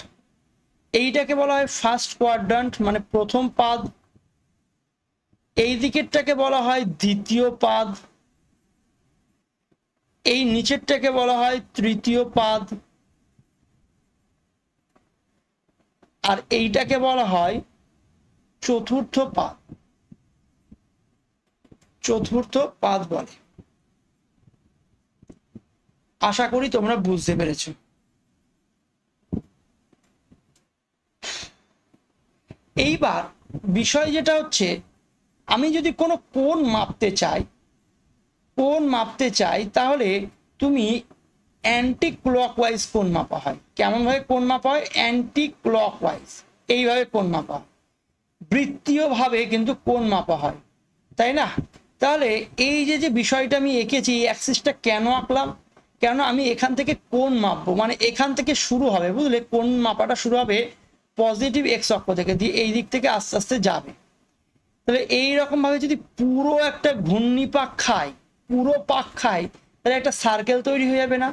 এইটাকে বলা হয় ফার্স্ট কোয়াড্রান্ট, মানে প্রথম পাদ। এই দিকেরটাকে বলা হয় দ্বিতীয় পাদ, এই নিচেরটাকে বলা হয় তৃতীয় পাদ, আর এইটাকে বলা হয় চতুর্থ পাদ, চতুর্থ পাদ বলে। আশা করি তোমরা বুঝতে পেরেছো। এইবার বিষয় যেটা হচ্ছে, আমি যদি কোনো কোণ মাপতে চাই তাহলে তুমি অ্যান্টি ক্লকওয়াইজ কোণ মাপা হয়। কেমন ভাবে কোণ মাপা হয়? অ্যান্টি ক্লকওয়াইজ, এইভাবে কোণ মাপা হয়, বৃত্তীয় ভাবে কিন্তু কোণ মাপা হয়, তাই না? তাহলে এই যে বিষয়টা আমি এঁকেছি, এই অ্যাক্সিসটা কেন আঁকলাম? কেন আমি এখান থেকে কোণ মাপবো, মানে এখান থেকে শুরু হবে, বুঝলে? কোণ মাপাটা শুরু হবে পজিটিভ এক্স অক্ষ থেকে, দিয়ে এই দিক থেকে আস্তে আস্তে যাবে। তাহলে এইরকম ভাবে যদি পুরো একটা ঘূর্ণিপাক খায়, পুরো পাক খায়, তাহলে একটা সার্কেল তৈরি হয়ে যাবে না?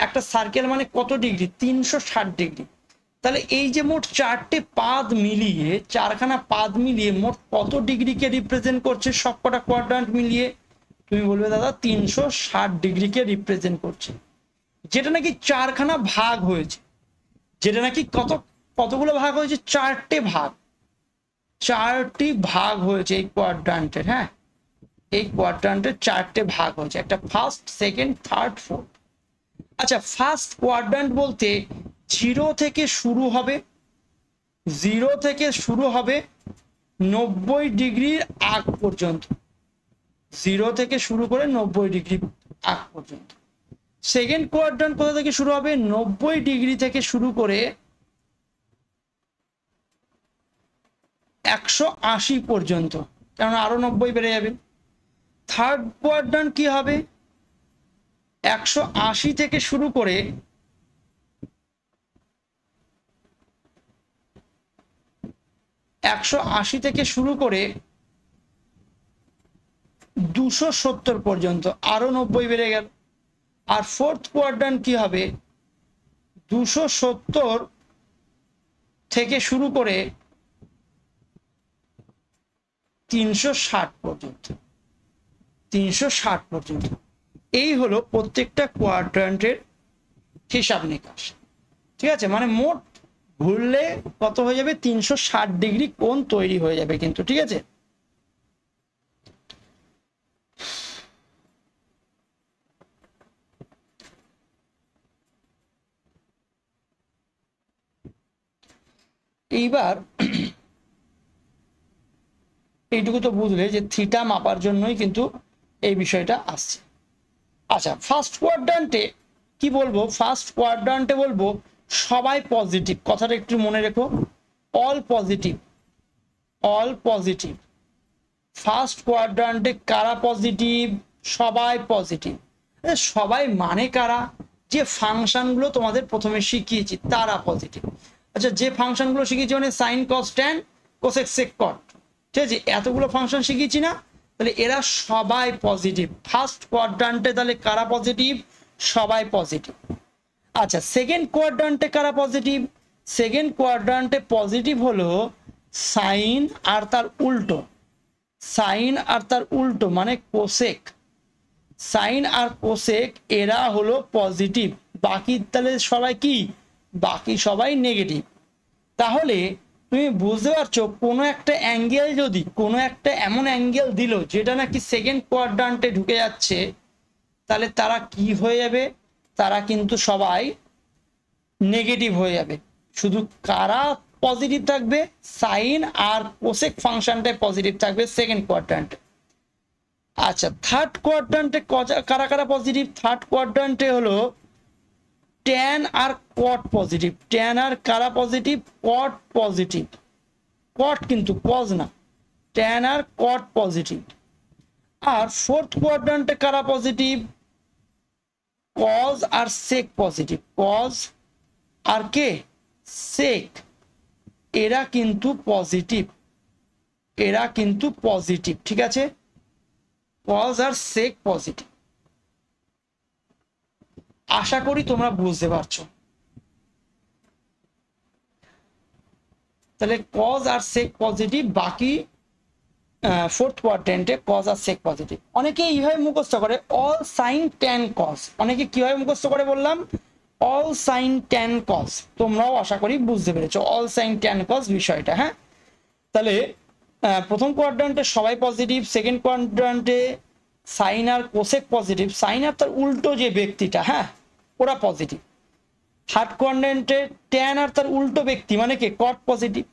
একটা সার্কেল মানে কত ডিগ্রি? 360 ডিগ্রি। তাহলে এই যে মোট চারটে পাদ মিলিয়ে, চারখানা পাদ মিলিয়ে মোট কত ডিগ্রিকে রিপ্রেজেন্ট করছে সবকটা কোয়াড্রান্ট মিলিয়ে? তুমি বলবে দাদা 360 ডিগ্রিকে রিপ্রেজেন্ট করছে, যেটা নাকি চারখানা ভাগ হয়েছে, যেটা নাকি কতগুলো ভাগ হয়েছে? চারটি ভাগ হয়েছে এই কোয়াড্রান্টের। হ্যাঁ, এই কোয়াড্রান্টের চারটে ভাগ হয়েছে, একটা ফার্স্ট, সেকেন্ড, থার্ড, ফোর্থ। আচ্ছা, ফার্স্ট কোয়াড্রান্ট বলতে জিরো থেকে শুরু হবে, 90 ডিগ্রির আগ পর্যন্ত, 0 থেকে শুরু করে 90 ডিগ্রি আগ পর্যন্ত। সেকেন্ড কোয়াড্রান্ট কোথা থেকে শুরু হবে? 90 ডিগ্রি থেকে শুরু করে 180 পর্যন্ত, কারণ আরো 90 বেড়ে যাবে। থার্ড কোয়াড্রান্ট কি হবে? 180 থেকে শুরু করে 270 পর্যন্ত, আরো 90 বেড়ে গেল। আর ফোর্থ কোয়াড্রান্ট কি হবে? 270 থেকে শুরু করে 360 পর্যন্ত, 360 পর্যন্ত। এই হলো প্রত্যেকটা কোয়াড্রান্টের হিসাব নিকাশ। ঠিক আছে, মানে মোট ঘুরলে কত হয়ে যাবে? 360 ডিগ্রি কোণ তৈরি হয়ে যাবে কিন্তু। ঠিক আছে, এইবার এইটুকু তো বুঝলে যে থিটা মাপার জন্যই কিন্তু এই বিষয়টা আসছে। আচ্ছা, ফার্স্ট কোয়াড্রান্টে কি বলবো? ফার্স্ট কোয়াড্রান্টে বলবো সবাই পজিটিভ, কথাটা একটু মনে রেখো, all positive, all positive. First কোয়াড্রান্টে কারা পজিটিভ? সবাই পজিটিভ। সবাই মানে কারা? যে ফাংশনগুলো তোমাদের প্রথমে শিখিয়েছি তারা পজিটিভ। আচ্ছা, যে ফাংশনগুলো শিখিয়েছি মানে সাইন, কস, ট্যান, কোসেক, সেক, কট, ঠিক আছে, এতগুলো ফাংশন শিখিয়েছি না? তাহলে এরা সবাই পজিটিভ ফার্স্ট কোয়াড্রান্টে। তাহলে কারা পজিটিভ? সবাই পজিটিভ। আচ্ছা, সেকেন্ড কোয়াড্রান্টে কারা পজিটিভ? সেকেন্ড কোয়াড্রান্টে পজিটিভ হলো সাইন আর তার উল্টো, সাইন আর তার উল্টো মানে কোসেক, সাইন আর কোসেক এরা হলো পজিটিভ। বাকি তাহলে সবাই কি? বাকি সবাই নেগেটিভ। তাহলে তুমি বুঝতে পারছো, কোনো একটা অ্যাঙ্গেল যদি, কোনো একটা এমন অ্যাঙ্গেল দিল যেটা নাকি সেকেন্ড কোয়াড্রান্টে ঢুকে যাচ্ছে, তাহলে তারা কি হয়ে যাবে? তারা কিন্তু সবাই নেগেটিভ হয়ে যাবে। শুধু কারা পজিটিভ থাকবে? সাইন আর কোসেক ফাংশনটাই পজিটিভ থাকবে সেকেন্ড কোয়াড্রান্টে। আচ্ছা, থার্ড কোয়াড্রান্টে কারা কারা পজিটিভ? থার্ড কোয়াড্রান্টে হলো ট্যান আর কট পজিটিভ। ট্যান আর কারা পজিটিভ? Cot positive. কট কিন্তু কজ না, ট্যান আর কট পজিটিভ। আর ফোর্থ কোয়াড্রান্টে কারা পজিটিভ? কজ আর সেক পজিটিভ। কজ আর কে? সেক, এরা কিন্তু পজিটিভ, এরা কিন্তু পজিটিভ। ঠিক আছে, কজ আর সেক পজিটিভ। আশা করি তোমরা বুঝতে পারছো। তাহলে কজ আর সেক পজিটিভ, বাকি ফোর্থ কোয়াড্রান্টে কজ আর সেক পজিটিভ। অনেকে এইভাবে মুখস্থ করে অল সাইন ট্যান কজ। অনেকে কিভাবে মুখস্থ করে বললাম? All sine tan cos. তোমরাও আশা করি বুঝতে পেরেছো অল সাইন ট্যান কজ বিষয়টা। হ্যাঁ, তাহলে প্রথম কোয়াড্রান্টে সবাই পজিটিভ, সেকেন্ড কোয়াড্রান্টে সাইন আর কোসেক পজিটিভ, সাইন আর তার উল্টো যে ব্যক্তিটা, হ্যাঁ, ওরা পজিটিভ। থার্ড কোয়াড্রান্টে ট্যান আর তার উল্টো ব্যক্তি মানে কে? Cot positive.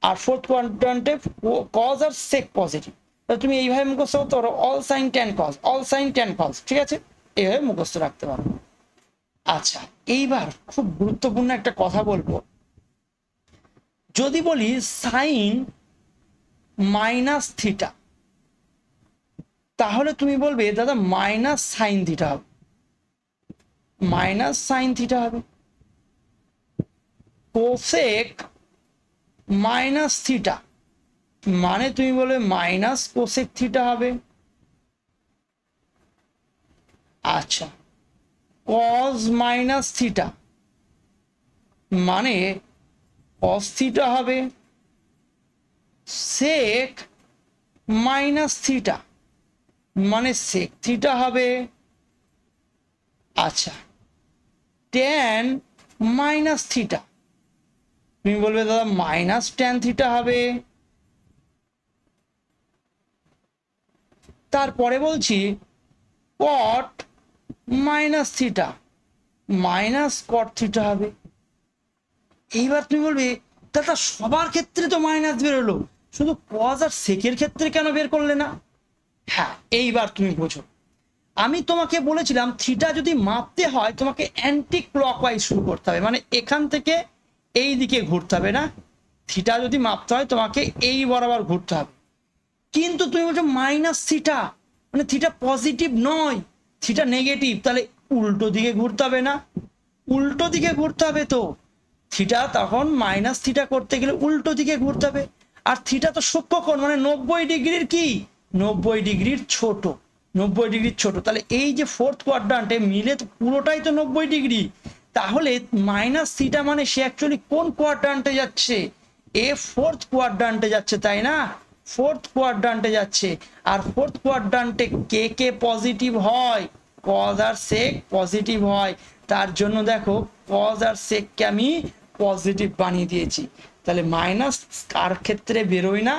আর ফোর্থ কোয়াড্রান্টে কজ আর সেক পজিটিভ। তাহলে তুমি এইভাবে মুখস্থ করতে পারো, all sine tan cos, all sine tan cos, ঠিক আছে, এইভাবে মুখস্থ রাখতে পারো। আচ্ছা, এইবার খুব গুরুত্বপূর্ণ একটা কথা বলবো, যদি বলি সাইন মাইনাস থিটা, তাহলে তুমি বলবে দাদা মাইনাস সাইন থিটা হবে, মাইনাস সাইন থিটা হবে। কোসেক মাইনাস থিটা মানে তুমি বলবে মাইনাস কোসেক থিটা হবে। আচ্ছা, কজ মাইনাস থিটা মানে কস থিটা হবে। সেক মাইনাস থিটা মানে সেক থিটা হবে। আচ্ছা, ট্যান মাইনাস থিটা তুমি বলবে দাদা মাইনাস ট্যান থিটা হবে। তারপরে বলছি কট মাইনাস থিটা মাইনাস কট থিটা হবে। এইবার তুমি বলবে দাদা সবার ক্ষেত্রে তো মাইনাস বেরোলো, শুধু কজ আর সেকের ক্ষেত্রে কেন বের করলে না? হ্যাঁ, এইবার তুমি বোঝো, আমি তোমাকে বলেছিলাম থিটা যদি মাপতে হয় তোমাকে অ্যান্টি ক্লকওয়াইজ শুরু করতে হবে, মানে এখান থেকে এই দিকে ঘুরতে হবে না, থিটা যদি মাপতে হয় তোমাকে এই বরাবর ঘুরতে হবে। কিন্তু তুমি বলছো মাইনাস থিটা মানে থিটা পজিটিভ নয়, থিটা নেগেটিভ, তাহলে উল্টো দিকে ঘুরতে হবে না? উল্টো দিকে ঘুরতে হবে, তো থিটা তখন মাইনাস থিটা করতে গেলে উল্টো দিকে ঘুরতে হবে। আর থিটা তো সূক্ষ্মকোণ মানে 90 ডিগ্রির কি, 90 ডিগ্রির ছোট, 90 ডিগ্রির ছোট। তাহলে এই যে ফোর্থ কোয়াড্রান্টে মিলে তো পুরোটাই তো 90 ডিগ্রি, তাহলে মাইনাস থিটা মানে সে অ্যাকচুয়ালি কোন কোয়াড্রান্টে যাচ্ছে? এ ফোর্থ কোয়াড্রান্টে যাচ্ছে, তাই না? ফোর্থ কোয়াড্রান্টে যাচ্ছে। আর ফোর্থ কোয়াড্রান্টে কে কে পজিটিভ হয়? কজ আর সেক পজিটিভ হয়, তার জন্য দেখো কজ আর সেককে আমি পজিটিভ বানিয়ে দিয়েছি। তাহলে মাইনাস কার ক্ষেত্রে বেরোয় না?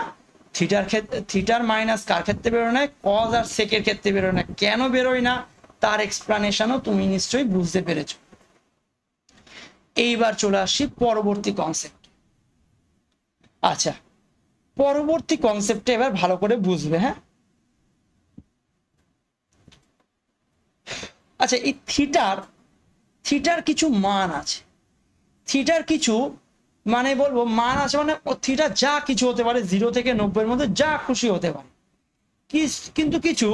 থিটার ক্ষেত্রে, থিটার মাইনাস কার ক্ষেত্রে বেরোয় না? কজ আর সেকের ক্ষেত্রে বেরোয় না। কেন বেরোয় না তার এক্সপ্লানেশনও তুমি নিশ্চয়ই বুঝতে পেরেছো। এইবার চলে আসছি পরবর্তী কনসেপ্ট। আচ্ছা, পরবর্তী কনসেপ্টে এবার ভালো করে বুঝবে। হ্যাঁ, আচ্ছা, এই থিটার কিছু মান আছে, থিটার কিছু মানে বলবো মান আছে, মানে থিটা যা কিছু হতে পারে, 0 থেকে 90 এর মধ্যে যা খুশি হতে পারে। কিন্তু কিছু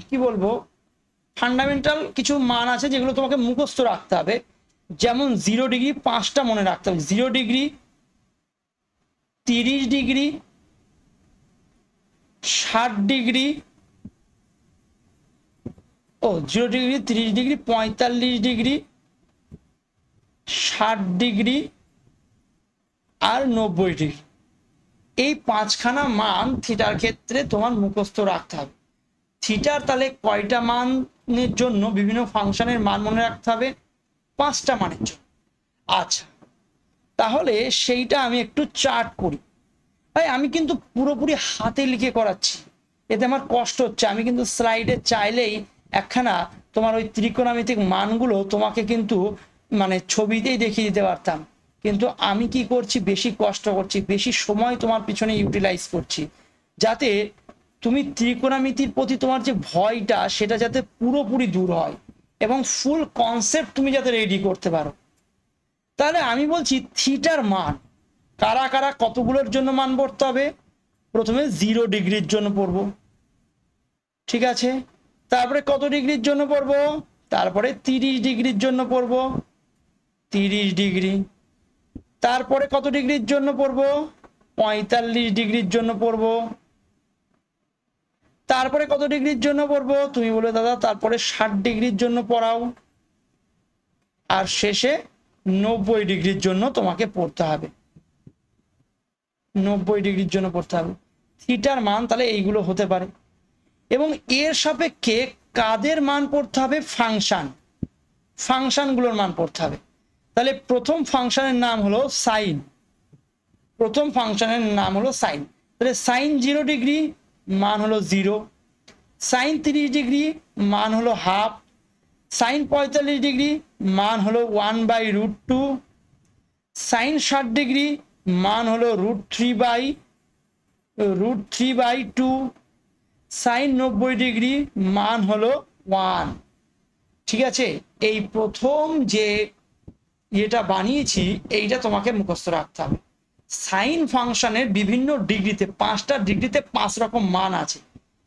কি বলবো ফান্ডামেন্টাল কিছু মান আছে যেগুলো তোমাকে মুখস্থ রাখতে হবে। যেমন 0 ডিগ্রি 5টা মনে রাখতে হবে, 0 degree, 30 degree, 60 degree, 0 degree, 30 degree, 45 degree, 60 degree আর 90 ডিগ্রি। এই 5খানা মান থিটার ক্ষেত্রে তোমার মুখস্থ রাখতে হবে। থিটার তাহলে কয়টা মানের জন্য বিভিন্ন ফাংশনের মান মনে রাখতে হবে? 5টা মানের জন্য। আচ্ছা, তাহলে সেইটা আমি একটু চার্ট করি। ভাই আমি কিন্তু পুরোপুরি হাতে লিখে করাচ্ছি, এতে আমার কষ্ট হচ্ছে। আমি কিন্তু স্লাইডে চাইলেই একখানা তোমার ওই ত্রিকোণমিতিক মানগুলো তোমাকে কিন্তু মানে ছবিতেই দেখিয়ে দিতে পারতাম, কিন্তু আমি কি করছি, বেশি কষ্ট করছি, বেশি সময় তোমার পিছনে ইউটিলাইজ করছি, যাতে তুমি ত্রিকোণমিতির প্রতি তোমার যে ভয়টা সেটা যাতে পুরোপুরি দূর হয় এবং ফুল কনসেপ্ট তুমি যাতে রেডি করতে পারো। তাহলে আমি বলছি থিটার মান কারা কারা কতগুলোর জন্য মান পড়তে হবে? প্রথমে 0 ডিগ্রির জন্য পড়বো, ঠিক আছে, তারপরে কত ডিগ্রির জন্য পড়বো? তারপরে 30 ডিগ্রির জন্য পড়বো, 30 ডিগ্রি, তারপরে কত ডিগ্রির জন্য পড়বো? 45 ডিগ্রির জন্য পড়বো, তারপরে কত ডিগ্রির জন্য পড়বো? তুমি বলে দাদা তারপরে 60 ডিগ্রির জন্য পড়াও, আর শেষে 90 ডিগ্রির জন্য তোমাকে পড়তে হবে, 90 ডিগ্রির জন্য পড়তে হবে। থিটার মান তাহলে এইগুলো হতে পারে, এবং এর সাপেক্ষে কাদের মান পড়তে হবে? ফাংশনগুলোর মান পড়তে হবে। তাহলে প্রথম ফাংশনের নাম হলো সাইন, প্রথম ফাংশনের নাম হলো সাইন। তাহলে সাইন 0 ডিগ্রি মান হলো 0, সাইন 30 ডিগ্রি মান হলো হাফ, সাইন 45 ডিগ্রি মান হলো 1/√2, সাইন 60 ডিগ্রি মান হলো √3/2, সাইন 90° মান হলো 1। ঠিক আছে, এই প্রথম যে এটা বানিয়েছি এইটা তোমাকে মুখস্থ রাখতে হবে। সাইন ফাংশনের বিভিন্ন ডিগ্রিতে 5টা ডিগ্রিতে 5 রকম মান আছে,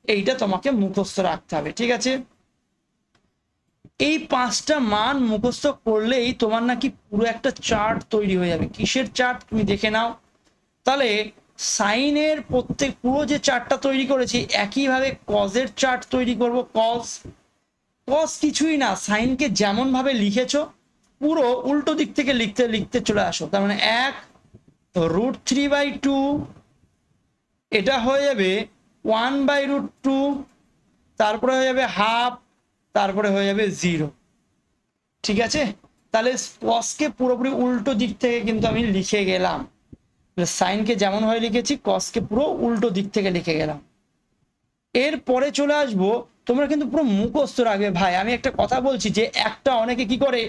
এইটা তোমাকে মুখস্থ রাখতে হবে। ঠিক আছে, এই 5টা মান মুখস্থ করলেই তোমার নাকি পুরো একটা চার্ট তৈরি হয়ে যাবে। কিসের চার্ট তুমি দেখে নাও তাহলে। সাইনের প্রত্যেক পুরো যে চার্টটা তৈরি করেছি একইভাবে কজের চার্ট তৈরি করব। কজ কিছুই না, সাইনকে যেমন ভাবে লিখেছো পুরো উল্টো দিক থেকে লিখতে লিখতে চলে আসো। তার মানে 1√3/2, এটা হয়ে যাবে 1/√2, তারপরে হয়ে যাবে হাফ, তারপরে হয়ে যাবে 0। ঠিক আছে, তাহলে কসকে পুরোপুরি উল্টো দিক থেকে কিন্তু আমি লিখে গেলাম। সাইনকে যেমন ভাবে লিখেছি কসকে পুরো উল্টো দিক থেকে লিখে গেলাম। এরপরে চলে আসবো, তোমরা কিন্তু পুরো মুখস্থ রাখবে ভাই। আমি একটা কথা বলছি যে একটা অনেকে কি করে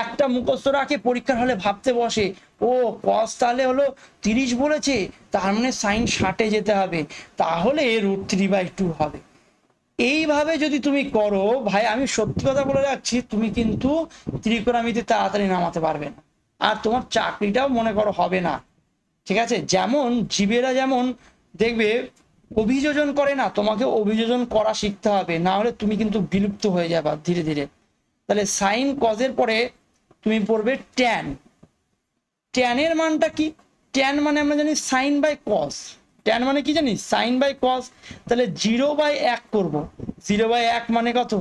একটা মুখস্থ রাখে, পরীক্ষার হলে ভাবতে বসে ও কস তাহলে হলো 30 বলেছে, তার মানে সাইন 60-এ যেতে হবে, তাহলে √3/2 হবে। এইভাবে যদি তুমি করো ভাই, আমি সত্যি কথা বলে রাখছি, তুমি কিন্তু ত্রিকোণমিতি তাড়াতাড়ি নামাতে পারবে না, আর তোমার চাকরিটাও মনে করো হবে না। ঠিক আছে, যেমন জীবেরা যেমন দেখবে অভিযোজন করে না, তোমাকে অভিযোজন করা শিখতে হবে, না হলে তুমি কিন্তু বিলুপ্ত হয়ে যাবে ধীরে ধীরে। তাহলে সাইন কজের পরে তুমি পড়বে ট্যান। ট্যানের মানটা কি? ট্যান মানে আমরা জানি সাইন বাই কস। ট্যান মানে কি জানি? Sine by cos. তাহলে 0/1 করব। 0/1 মানে কত?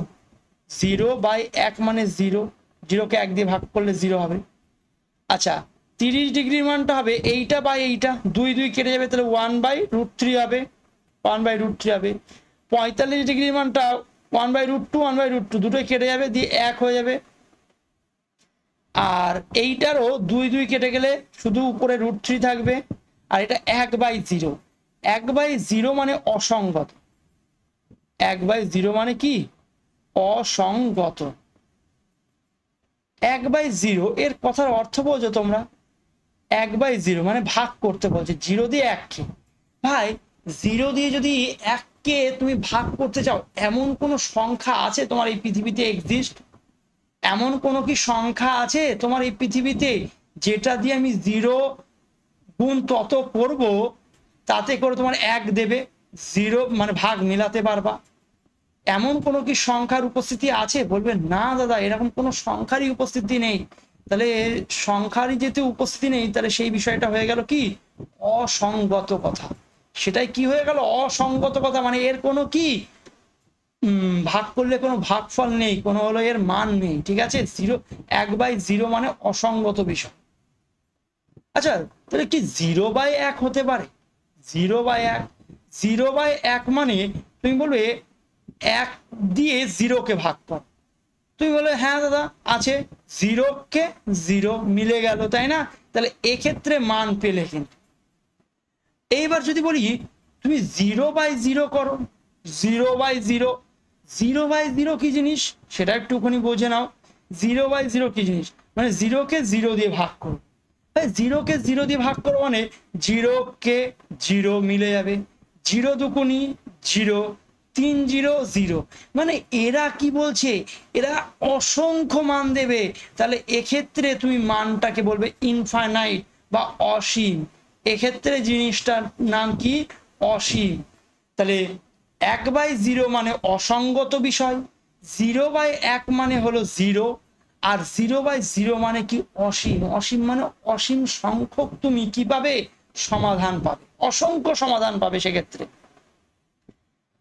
0/1 মানে 0, 0কে 1 দিয়ে ভাগ করলে 0 হবে। আচ্ছা, 30 ডিগ্রির মানটা হবে এইটা বাই এইটা, 2 কেটে যাবে, তাহলে 1/√3 হবে, 1/√3 হবে। 45 ডিগ্রির মানটা 1/√2, 1/√2 দুটোই কেটে যাবে, দিয়ে 1 হয়ে যাবে। আর এইটারও 2 কেটে গেলে শুধু উপরে √3 থাকবে, আর এটা 1/0। 1/0 মানে অসঙ্গত। 1/0 মানে কি? অসঙ্গত। 1/0 এর কথার অর্থ বলছো তোমরা? 1/0 মানে ভাগ করতে বলছে 0 দিয়ে 1কে। ভাই 0 দিয়ে যদি 1কে তুমি ভাগ করতে চাও, এমন কোন সংখ্যা আছে তোমার এই পৃথিবীতে এক্সিস্ট? এমন কোন কি সংখ্যা আছে তোমার এই পৃথিবীতে যেটা দিয়ে আমি 0 গুণ তত করব তাতে করে তোমার 1 দেবে, 0 মানে ভাগ মিলাতে পারবা? এমন কোনো কি সংখ্যার উপস্থিতি আছে? বলবে না দাদা, এরকম কোনো সংখ্যারই উপস্থিতি নেই। তাহলে সংখ্যারই যেহেতু উপস্থিতি নেই, তাহলে সেই বিষয়টা হয়ে গেল কি? অসঙ্গত কথা। সেটাই কি হয়ে গেল? অসঙ্গত কথা। মানে এর কোনো কি ভাগ করলে কোনো ভাগফল নেই, কোনো হলো এর মান নেই। ঠিক আছে, 1/0 মানে অসঙ্গত বিষয়। আচ্ছা, তাহলে কি 0/1 হতে পারে? 0/1, 0/1 মানে তুমি বলবে 1 দিয়ে 0কে ভাগ কর। তুমি বলে হ্যাঁ দাদা আছে, 0কে 0 মিলে গেল, তাই না? তাহলে এক্ষেত্রে মান পেলে। কিন্তু এইবার যদি বলি তুমি 0/0 করো, 0/0, 0/0 কি জিনিস সেটা একটুখানি বোঝে নাও। 0/0 কি জিনিস? মানে 0কে 0 দিয়ে ভাগ করো। 0কে 0 দিয়ে ভাগ করো মানে 0কে 0 মিলে যাবে, 0 দুগুণি 0, 3 0 0। মানে এরা কি বলছে? এরা অসংখ্য মান দেবে। তাহলে এক্ষেত্রে তুমি মানটাকে বলবে ইনফাইনাইট বা অসীম। এক্ষেত্রে জিনিসটার নাম কি? অসীম। তাহলে 1/0 মানে অসঙ্গত বিষয়, 0/1 মানে হলো 0, আর 0/0 মানে কি? অসীম। অসীম মানে অসীম সংখ্যক তুমি কি পাবে? সমাধান পাবে, অসংখ্য সমাধান পাবে সেক্ষেত্রে।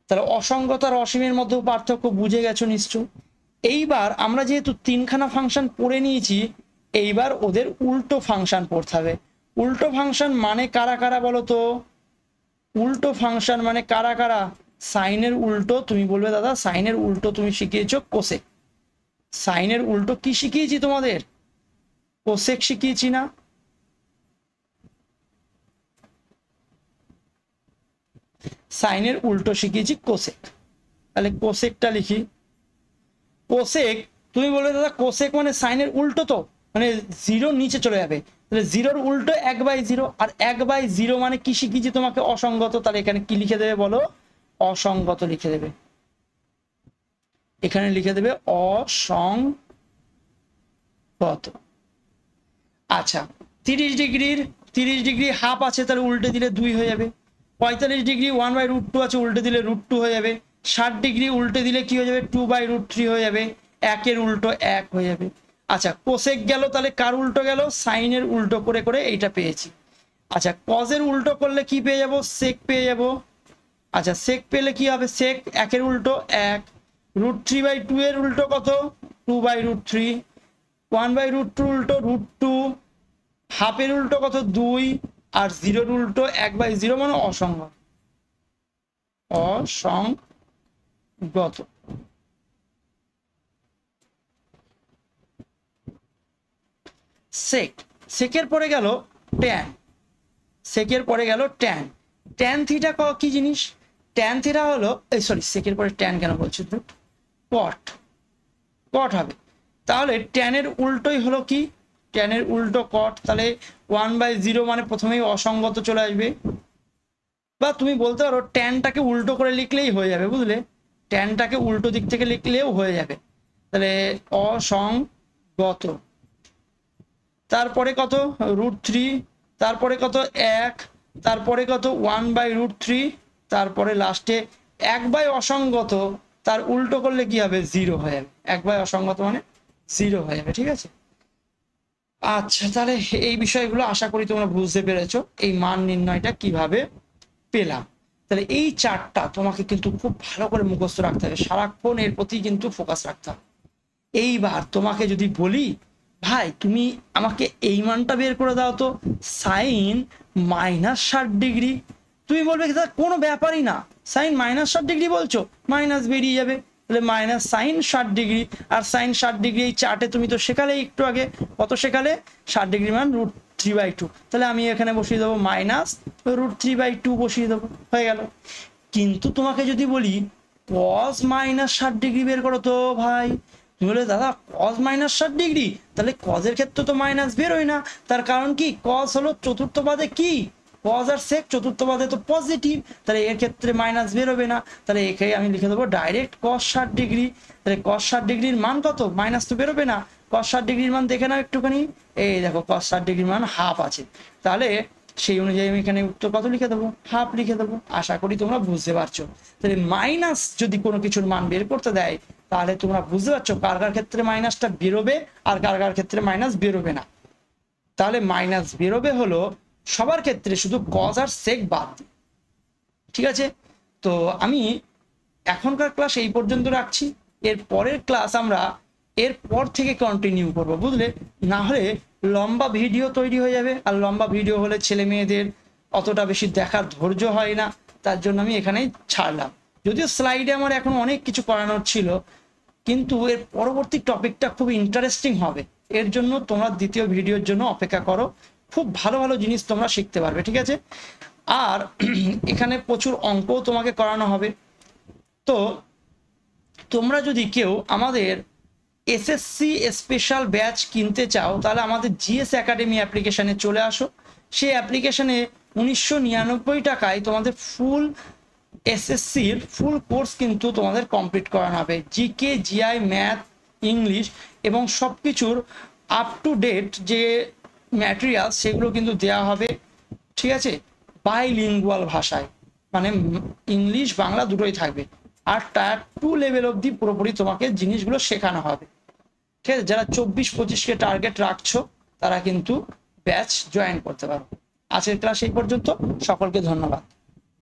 তাহলে অসঙ্গত আর অসীমের মধ্যে পার্থক্য বুঝে গেছো নিশ্চয়। এইবার আমরা যেহেতু 3খানা ফাংশন পড়ে নিয়েছি, এইবার ওদের উল্টো ফাংশন পড়তে হবে। উল্টো ফাংশন মানে কারা কারা বলো তো? উল্টো ফাংশন মানে কারা কারা? সাইনের উল্টো। তুমি বলবে দাদা সাইনের উল্টো তুমি শিখিয়েছো কোসেক। সাইনের উল্টো কি শিখিয়েছি তোমাদের? কোসেক শিখিয়েছি না? সাইনের উল্টো শিখিয়েছি কোসেক। তাহলে কোসেকটা লিখি। কোসেক, তুমি বলবে দাদা কোসেক মানে সাইনের উল্টো, তো মানে 0 নিচে চলে যাবে। তাহলে জিরোর উল্টো 1/0, আর 1/0 মানে কি শিখিয়েছি তোমাকে? অসঙ্গত। তাহলে এখানে কি লিখে দেবে বলো? অসঙ্গত লিখে দেবে। এখানে লিখে দেবে অসঙ্গত। আচ্ছা, 30 ডিগ্রি হাফ আছে, তাহলে উল্টে দিলে 2 হয়ে যাবে। 45 ডিগ্রি 1/√2 আছে, উল্টে দিলে √2 হয়ে যাবে। 60 ডিগ্রি উল্টে দিলে কি হয়ে যাবে? 2/√3 হয়ে যাবে। 1 উল্টো 1 হয়ে যাবে। আচ্ছা, কোসেক গেল, তাহলে কার উল্টো গেল? সাইনের উল্টো করে করে এইটা পেয়েছি। আচ্ছা, কজের উল্টো করলে কি পেয়ে যাব? সেক পেয়ে যাব। আচ্ছা, সেক পেলে কি হবে? সেক 1 উল্টো 1, √3/2 এর উল্টো কত? 2/√3, 1/√2 উল্টো √2, হাফের উল্টো কত? 2, আর 0-র উল্টো 1/0 মানে অসঙ্গত। অসঙ্গত। সেক, সেকের পরে গেল ট্যান, সেকের পরে গেল ট্যান। ট্যান থিটা কি জিনিস? ট্যান থিটা হলো, এই সরি, সেকের পরে ট্যান কেন বলছি? কট, কট হবে। তাহলে ট্যানের উল্টোই হলো কি? ট্যানের উল্টো কট। তাহলে 1/0 মানে প্রথমেই অসঙ্গত চলে আসবে। বা তুমি বলতে পারো ট্যানটাকে উল্টো করে লিখলেই হয়ে যাবে, বুঝলে? ট্যানটাকে উল্টো দিক থেকে লিখলেও হয়ে যাবে। তাহলে অসঙ্গত। তারপরে কত? √3, তারপরে কত? 1, তারপরে কত? 1/√3, তারপরে লাস্টে 1 অসঙ্গত, তার উল্টো করলে কি হবে? 0 হয়ে যাবে। 1 অসঙ্গত মানে 0 হয়ে যাবে। ঠিক আছে? আচ্ছা, তাহলে এই বিষয়গুলো আশা করি তোমরা বুঝতে পেরেছো, এই মান নির্ণয়টা কিভাবে পেলাম। তাহলে এই চার্টটা তোমাকে কিন্তু খুব ভালো করে মুখস্থ রাখতে হবে, সারাক্ষণ এর প্রতি কিন্তু ফোকাস রাখতে হবে। এইবার তোমাকে যদি বলি, ভাই তুমি আমাকে এই মানটা বের করে দাও তো, সাইন -60 ডিগ্রি, তুমি বলবে কোনো ব্যাপারই না, সাইন -60 ডিগ্রি বলছো, মাইনাস বেরিয়ে যাবে। তাহলে মাইনাস সাইন 60 ডিগ্রি, আর সাইন 60 ডিগ্রি এই চার্টে তুমি তো শেখালে একটু আগে। কত শেখালে? 60 ডিগ্রি মান √3/2। তাহলে আমি এখানে বসিয়ে দেবো -√3/2 বসিয়ে দেবো, হয়ে গেল। কিন্তু তোমাকে যদি বলি cos -60 ডিগ্রি বের করো তো ভাই, তুমি বলে দাদা cos -60 ডিগ্রি, তাহলে কজের ক্ষেত্রে তো মাইনাস বেরোয় না। তার কারণ কি? cos হলো চতুর্থ পাদে কি? cos আর sec চতুর্থ পাদে তো পজিটিভ, তাহলে এর ক্ষেত্রে মাইনাস বেরোবে না। তাহলে এখানে আমি লিখে দেবো ডাইরেক্ট cos 60 ডিগ্রি। তাহলে cos 60 ডিগ্রির মান কত? মাইনাস তো বেরোবে না। cos 60 ডিগ্রির মান দেখে নাও একটুখানি, এই দেখো cos 60 ডিগ্রির মান হাফ আছে। তাহলে সেই অনুযায়ী আমি এখানে উত্তর কত লিখে দেবো? হাফ লিখে দেবো। আশা করি তোমরা বুঝতে পারছো। তাহলে মাইনাস যদি কোনো কিছুর মান বের করতে দেয়, তাহলে তোমরা বুঝতে পারছো কার কার ক্ষেত্রে মাইনাসটা বেরোবে আর কার কার ক্ষেত্রে মাইনাস বেরোবে না। তাহলে মাইনাস বেরোবে হলো সবার ক্ষেত্রে, শুধু কজ আর সেক বাদ দিয়ে। ঠিক আছে? তো আমি এখনকার ক্লাস এই পর্যন্ত রাখছি। এর পরের ক্লাস আমরা এরপর থেকে কন্টিনিউ করব, বুঝলে? না হলে লম্বা ভিডিও তৈরি হয়ে যাবে, আর লম্বা ভিডিও হলে ছেলে মেয়েদের অতটা বেশি দেখার ধৈর্য হয় না। তার জন্য আমি এখানেই ছাড়লাম। যদিও স্লাইডে আমার এখন অনেক কিছু করানোর ছিল, কিন্তু এর পরবর্তী টপিকটা খুব ইন্টারেস্টিং হবে। এর জন্য তোমরা দ্বিতীয় ভিডিওর জন্য অপেক্ষা করো, খুব ভালো ভালো জিনিস তোমরা শিখতে পারবে। ঠিক আছে? আর এখানে প্রচুর অঙ্কও তোমাকে করানো হবে। তো তোমরা যদি কেউ আমাদের এসএসসি স্পেশাল ব্যাচ কিনতে চাও, তাহলে আমাদের জিএস একাডেমি অ্যাপ্লিকেশানে চলে আসো। সেই অ্যাপ্লিকেশানে 1999 টাকায় তোমাদের ফুল এসএসসির ফুল কোর্স কিন্তু তোমাদের কমপ্লিট করানো হবে। জিকে, জিআই, ম্যাথ, ইংলিশ এবং সব কিছুর আপ টু ডেট যে ম্যাটেরিয়াল সেগুলো কিন্তু দেওয়া হবে। ঠিক আছে? বাইলিঙ্গুয়াল ভাষায়, মানে ইংলিশ বাংলা দুটোই থাকবে। আর টায়ার 2 লেভেল অবধি পুরোপুরি তোমাকে জিনিসগুলো শেখানো হবে। ঠিক আছে? যারা 24-25কে টার্গেট রাখছো তারা কিন্তু ব্যাচ জয়েন করতে পারো। আজকের ক্লাস এই পর্যন্ত। সকলকে ধন্যবাদ।